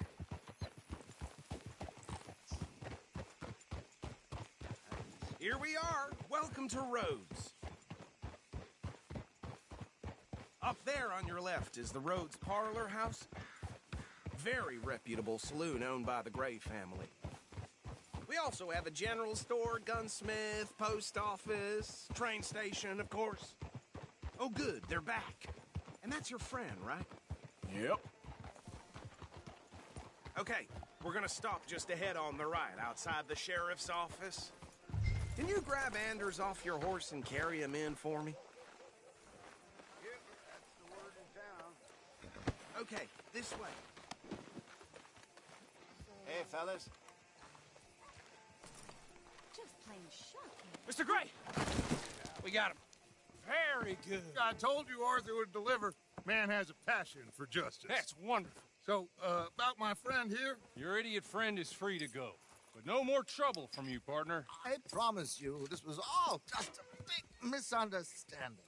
Here we are. Welcome to Rhodes. Up there on your left is the Rhodes Parlor House. Very reputable saloon owned by the Gray family. We also have a general store, gunsmith, post office, train station, of course. Oh, good, they're back. And that's your friend, right? Yep. Okay, we're gonna stop just ahead on the right, outside the sheriff's office. Can you grab Anders off your horse and carry him in for me? Yep, that's the word in town. Okay, this way. Hey, fellas. Just plain shocking. Mr. Gray! We got him. Very good. I told you Arthur would deliver. Man has a passion for justice. That's wonderful. So, about my friend here? Your idiot friend is free to go. But no more trouble from you, partner. I promise you, this was all just a big misunderstanding.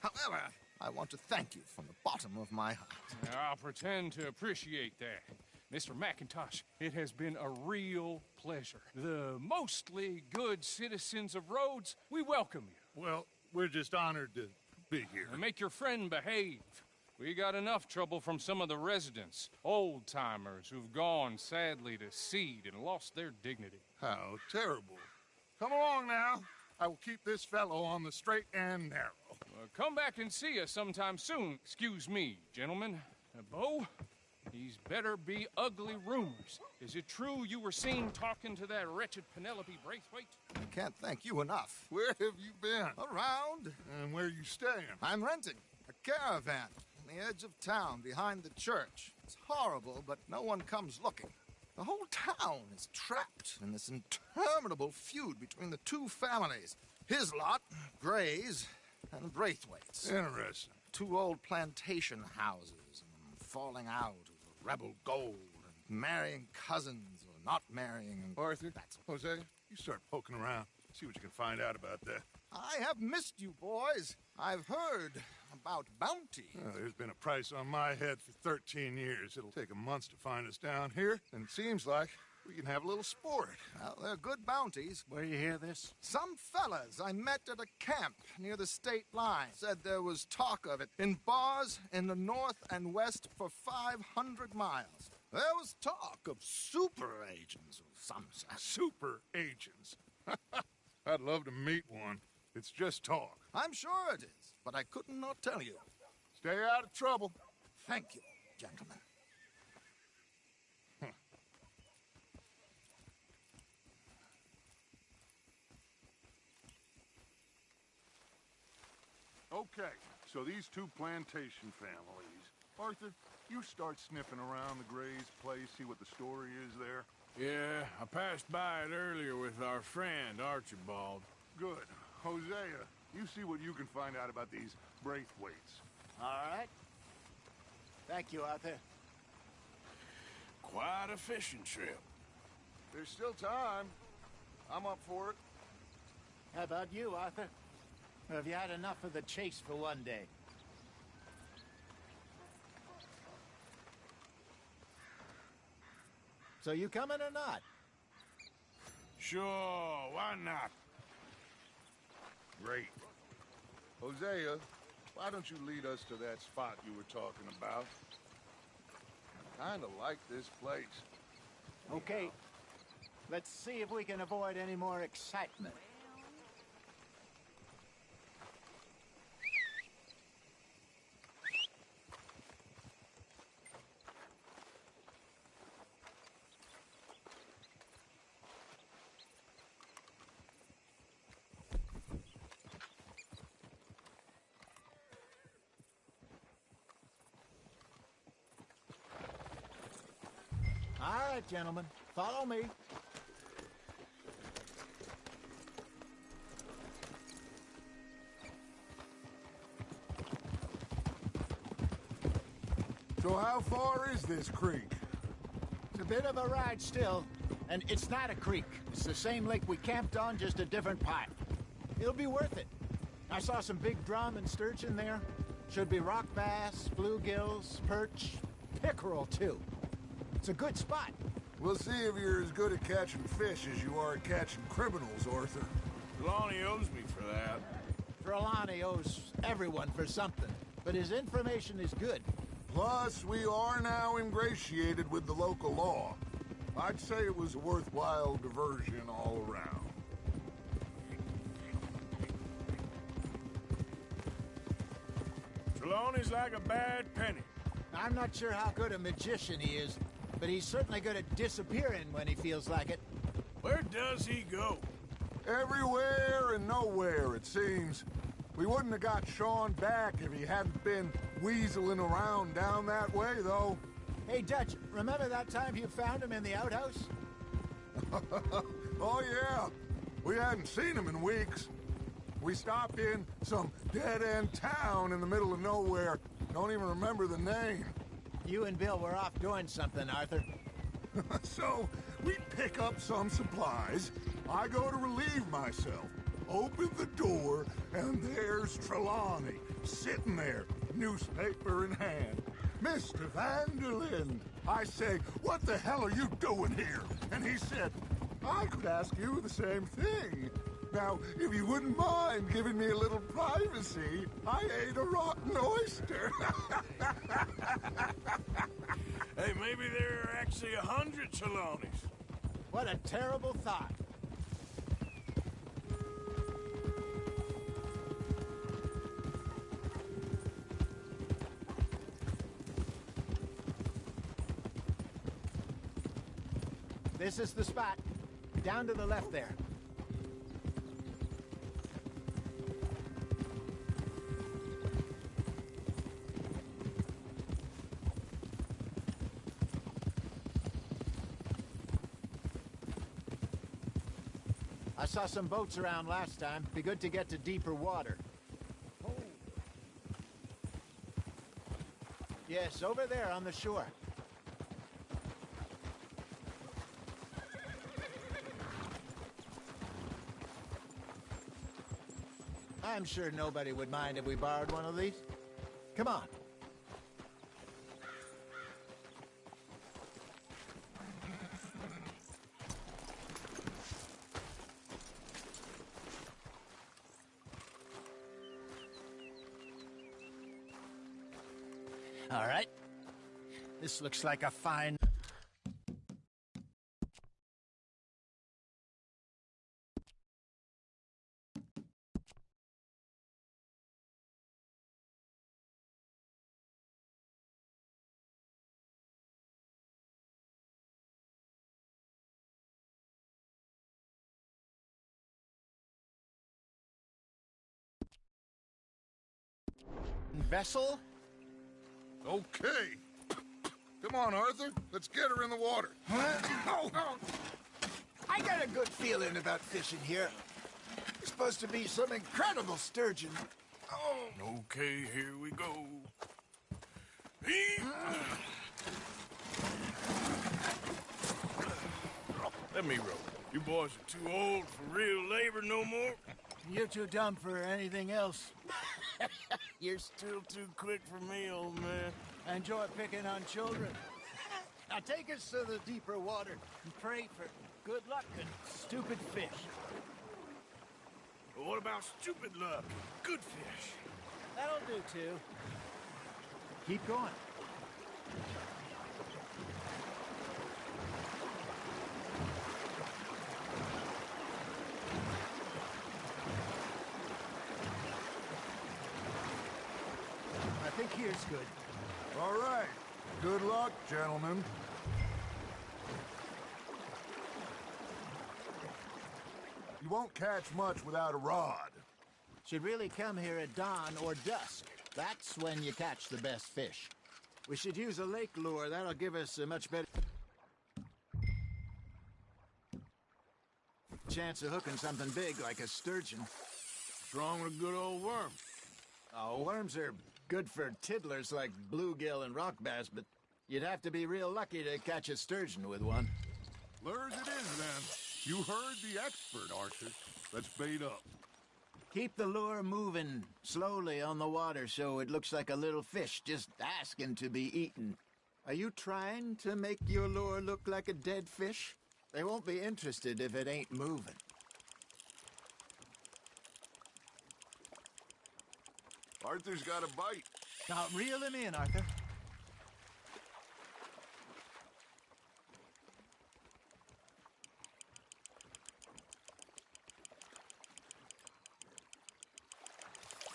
However, I want to thank you from the bottom of my heart. I'll pretend to appreciate that. Mr. McIntosh, it has been a real pleasure. The mostly good citizens of Rhodes, we welcome you. Well, we're just honored to be here. And make your friend behave. We got enough trouble from some of the residents, old-timers who've gone, sadly, to seed and lost their dignity. How terrible. Come along now. I will keep this fellow on the straight and narrow. Come back and see us sometime soon. Excuse me, gentlemen. Bo, these better be ugly rumors. Is it true you were seen talking to that wretched Penelope Braithwaite? I can't thank you enough. Where have you been? Around. And where are you staying? I'm renting a caravan on the edge of town behind the church. It's horrible, but no one comes looking. The whole town is trapped in this interminable feud between the two families. His lot, Gray's, and Braithwaite's. Interesting. Two old plantation houses, and falling out over rebel gold, and marrying cousins or not marrying. And Arthur, Jose, you start poking around. See what you can find out about that. I have missed you, boys. I've heard about bounty. Well, there's been a price on my head for 13 years. It'll take a month to find us down here, and it seems like we can have a little sport. Well, they're good bounties. Where you hear this? Some fellas I met at a camp near the state line said there was talk of it in bars in the north and west for 500 miles. There was talk of super agents of some sort. Super agents? I'd love to meet one. It's just talk. I'm sure it is, but I couldn't not tell you. Stay out of trouble. Thank you, gentlemen. Okay, so these two plantation families. Arthur, you start sniffing around the Gray's place, see what the story is there. Yeah, I passed by it earlier with our friend, Archibald. Good. Hosea, you see what you can find out about these Braithwaites. All right. Thank you, Arthur. Quite a fishing trip. There's still time. I'm up for it. How about you, Arthur? Or have you had enough of the chase for one day? So you coming or not? Sure, why not? Great. Hosea, why don't you lead us to that spot you were talking about? I kinda like this place. Okay. Let's see if we can avoid any more excitement. All right, gentlemen, follow me. So how far is this creek? It's a bit of a ride still, and it's not a creek. It's the same lake we camped on, just a different part. It'll be worth it. I saw some big drum and sturgeon there. Should be rock bass, bluegills, perch, pickerel, too. It's a good spot. We'll see if you're as good at catching fish as you are at catching criminals, Arthur. Trelawney owes me for that. Trelawney owes everyone for something, but his information is good. Plus, we are now ingratiated with the local law. I'd say it was a worthwhile diversion all around. Trelawney's like a bad penny. I'm not sure how good a magician he is, but he's certainly good at disappearing when he feels like it. Where does he go? Everywhere and nowhere, it seems. We wouldn't have got Sean back if he hadn't been weaseling around down that way, though. Hey, Dutch, remember that time you found him in the outhouse? Oh, yeah. We hadn't seen him in weeks. We stopped in some dead-end town in the middle of nowhere. Don't even remember the name. You and Bill were off doing something, Arthur. So, we pick up some supplies. I go to relieve myself. Open the door, and there's Trelawney, sitting there, newspaper in hand. Mr. Vanderlyn. I say, what the hell are you doing here? And he said, I could ask you the same thing. Now, if you wouldn't mind giving me a little privacy, I ate a rotten oyster. Hey, maybe there are actually 100 Trelawneys. What a terrible thought. This is the spot. Down to the left there. I saw some boats around last time. Be good to get to deeper water. Yes, over there on the shore. I'm sure nobody would mind if we borrowed one of these. Come on. All right. This looks like a fine... vessel? Okay. Come on, Arthur. Let's get her in the water. Oh. I got a good feeling about fishing here. It's supposed to be some incredible sturgeon. Oh. Okay, here we go. Let me row. You boys are too old for real labor no more. You're too dumb for anything else. You're still too quick for me, old man. I enjoy picking on children. Now take us to the deeper water and pray for good luck and stupid fish. Well, what about stupid luck and good fish? That'll do, too. Keep going. I think here's good. All right. Good luck, gentlemen. You won't catch much without a rod. Should really come here at dawn or dusk. That's when you catch the best fish. We should use a lake lure. That'll give us a much better chance of hooking something big like a sturgeon. What's wrong with a good old worm? Oh, worms are good for tiddlers like bluegill and rock bass, but you'd have to be real lucky to catch a sturgeon with one. Lures it is, then. You heard the expert, Arthur. Let's bait up. Keep the lure moving slowly on the water so it looks like a little fish just asking to be eaten. Are you trying to make your lure look like a dead fish? They won't be interested if it ain't moving. Arthur's got a bite. Now reel him in, Arthur.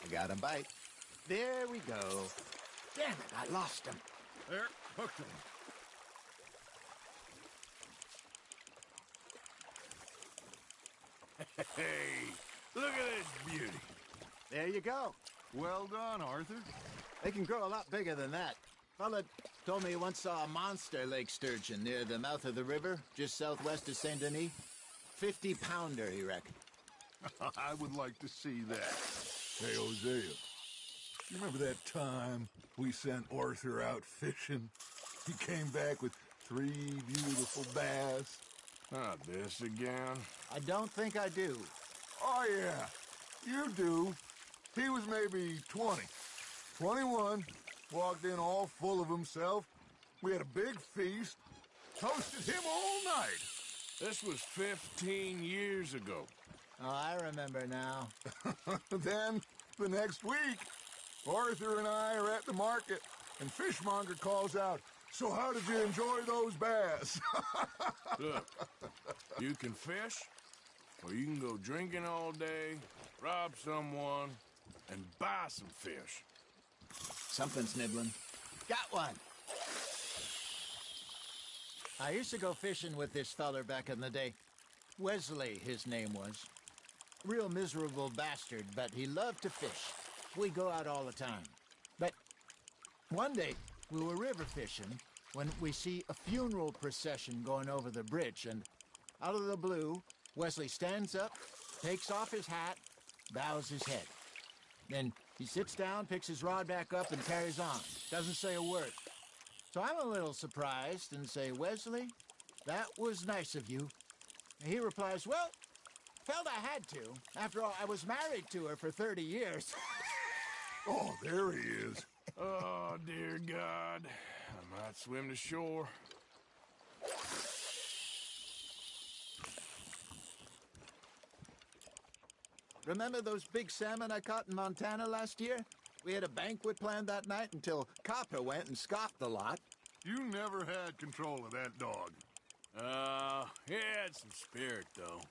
You got a bite. There we go. Damn it, I lost him. There, hooked him. Hey, look at this beauty. There you go. Well done, Arthur. They can grow a lot bigger than that. Fella told me he once saw a monster lake sturgeon near the mouth of the river, just southwest of Saint Denis. 50-pounder, he reckoned. I would like to see that. Hey, Hosea, you remember that time we sent Arthur out fishing? He came back with 3 beautiful bass. Not this again. I don't think I do. Oh, yeah, you do. He was maybe 20, 21, walked in all full of himself. We had a big feast, toasted him all night. This was 15 years ago. Oh, I remember now. Then, the next week, Arthur and I are at the market, and Fishmonger calls out, "So how did you enjoy those bass?" Look, you can fish, or you can go drinking all day, rob someone, and buy some fish. Something's nibbling. Got one. I used to go fishing with this feller back in the day. Wesley, his name was. Real miserable bastard, but he loved to fish. We go out all the time. But one day, we were river fishing when we see a funeral procession going over the bridge, and out of the blue, Wesley stands up, takes off his hat, bows his head. Then he sits down, picks his rod back up, and carries on. Doesn't say a word. So I'm a little surprised and say, Wesley, that was nice of you. And he replies, well, felt I had to. After all, I was married to her for 30 years. Oh, there he is. Oh, dear God. I might swim to shore. Remember those big salmon I caught in Montana last year? We had a banquet planned that night until Copper went and scoffed the lot. You never had control of that dog. He had some spirit, though.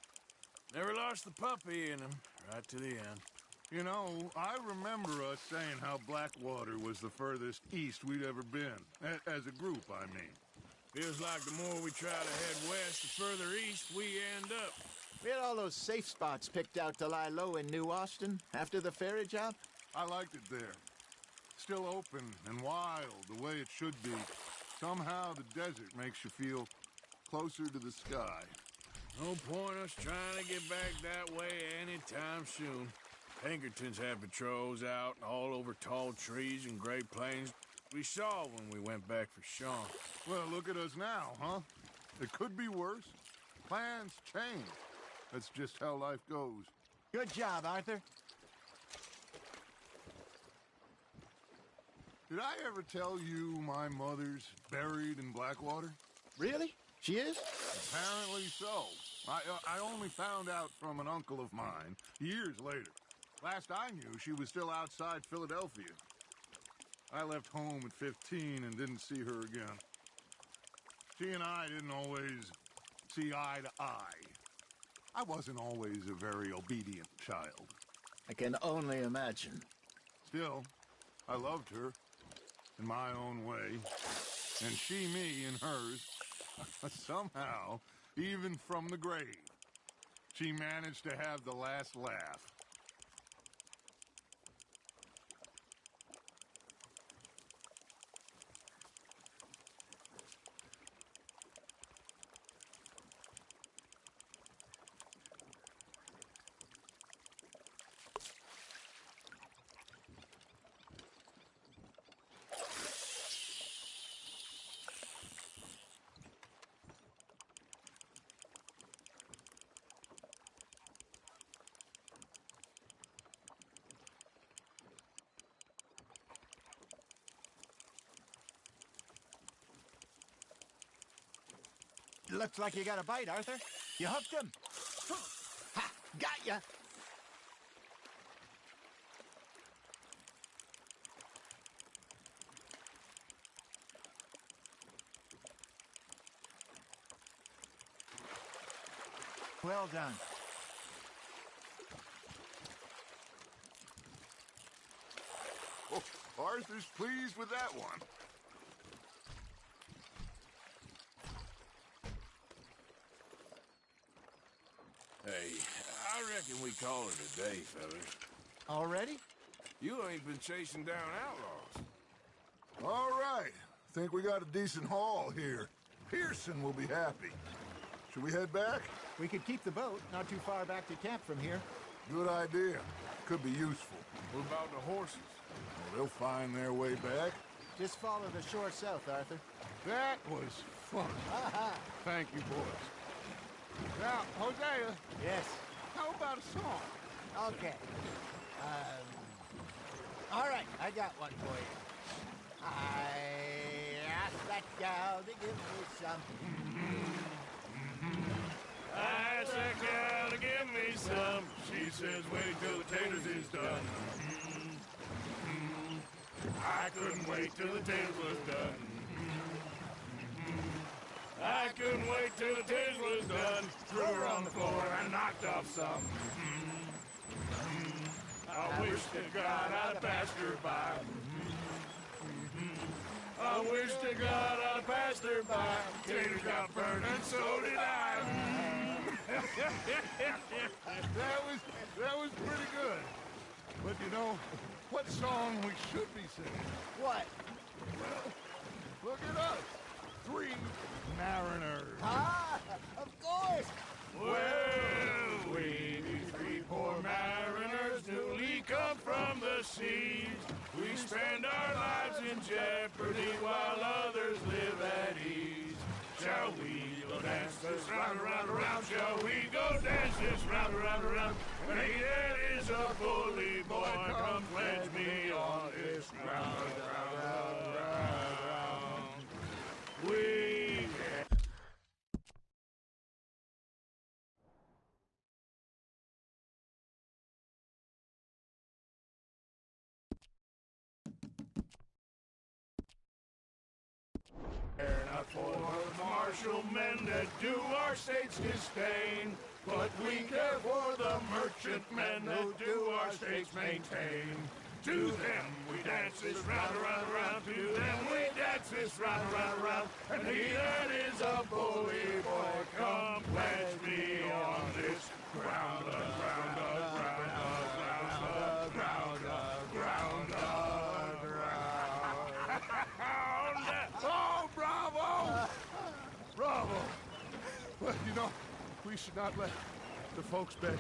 Never lost the puppy in him, right to the end. You know, I remember us saying how Blackwater was the furthest east we'd ever been. As a group, I mean. Feels like the more we try to head west, the further east we end up. We had all those safe spots picked out to lie low in New Austin after the ferry job. I liked it there. Still open and wild, the way it should be. Somehow the desert makes you feel closer to the sky. No point us trying to get back that way anytime soon. Pinkertons had patrols out all over tall trees and Great Plains. We saw when we went back for Sean. Well, look at us now, huh? It could be worse. Plans change. That's just how life goes. Good job, Arthur. Did I ever tell you my mother's buried in Blackwater? Really? She is? Apparently so. I only found out from an uncle of mine years later. Last I knew, she was still outside Philadelphia. I left home at 15 and didn't see her again. She and I didn't always see eye to eye. I wasn't always a very obedient child. I can only imagine. Still, I loved her in my own way, and she me in hers. Somehow, even from the grave, she managed to have the last laugh. Looks like you got a bite, Arthur. You hooked him. Ha! Got ya! Well done. Oh, Arthur's pleased with that one. Hey, I reckon we call it a day, fellas. Already? You ain't been chasing down outlaws. All right. Think we got a decent haul here. Pearson will be happy. Should we head back? We could keep the boat not too far back to camp from here. Good idea. Could be useful. What about the horses? Well, they'll find their way back. Just follow the shore south, Arthur. That was fun. Thank you, boys. Now, Hosea. Yes? How about a song? Okay. All right, I got one for you. I asked that gal to give me some. I asked that gal to give me some. She says, wait till the taters is done. I couldn't wait till the taters was done. I couldn't wait till the taters was done. Threw her on the floor and knocked off some. I wish to God I'd have passed her by. I wish to God I'd have passed her by. Taters got burned and so did I. That was pretty good. But you know, what song we should be singing? What? Well, look at us. 3 mariners. Ah, of course. Well, seas. We spend our lives in jeopardy while others live at ease. Shall we go dance this round, around, around? Shall we go dance this round, around, around? And he that is a bully boy, come pledge me on this round, round, round, round. We not for martial men that do our state's disdain, but we care for the merchantmen that do our states maintain. To them we dance this round, around, around. To them we dance this round, around, around. And he that is a bully boy, come pledge me on this ground, ground, ground, ground, ground, ground, ground. Oh, bravo! Bravo! Well, you know, we should not let the folks back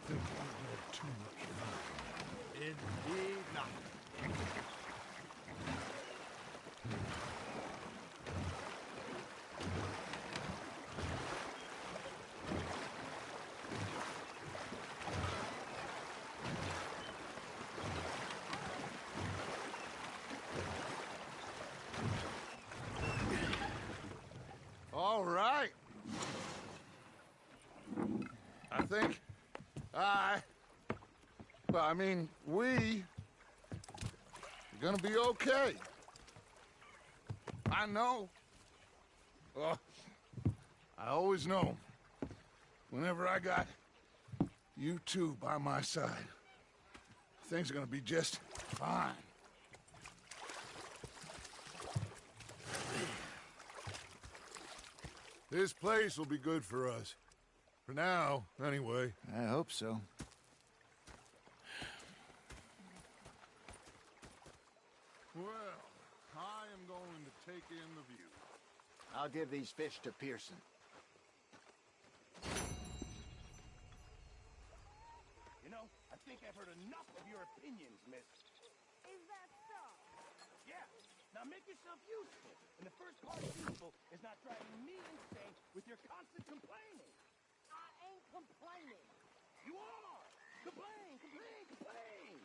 think we had too much fun. Indeed not. All right. I think we are gonna be okay. I know. Well, I always know. Whenever I got you two by my side, things are gonna be just fine. This place will be good for us. For now, anyway. I hope so. Well, I am going to take in the view. I'll give these fish to Pearson. You know, I think I've heard enough of your opinions, miss. Is that so? Yeah. Now make yourself useful. And the first part of useful is not driving me insane with your constant complaining. I ain't complaining. You are! Complain, complain, complain!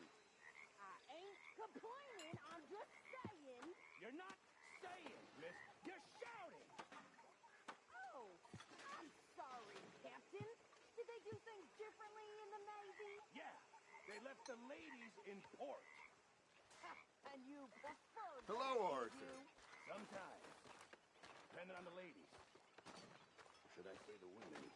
I ain't complaining. I'm just saying. You're not saying, miss. You're shouting! Oh, I'm sorry, Captain. Did they do things differently in the Navy? Yeah, they left the ladies in port. And you preferred Hello, that, did Arthur. you? Sometimes. Depending on the ladies. Should I say the women?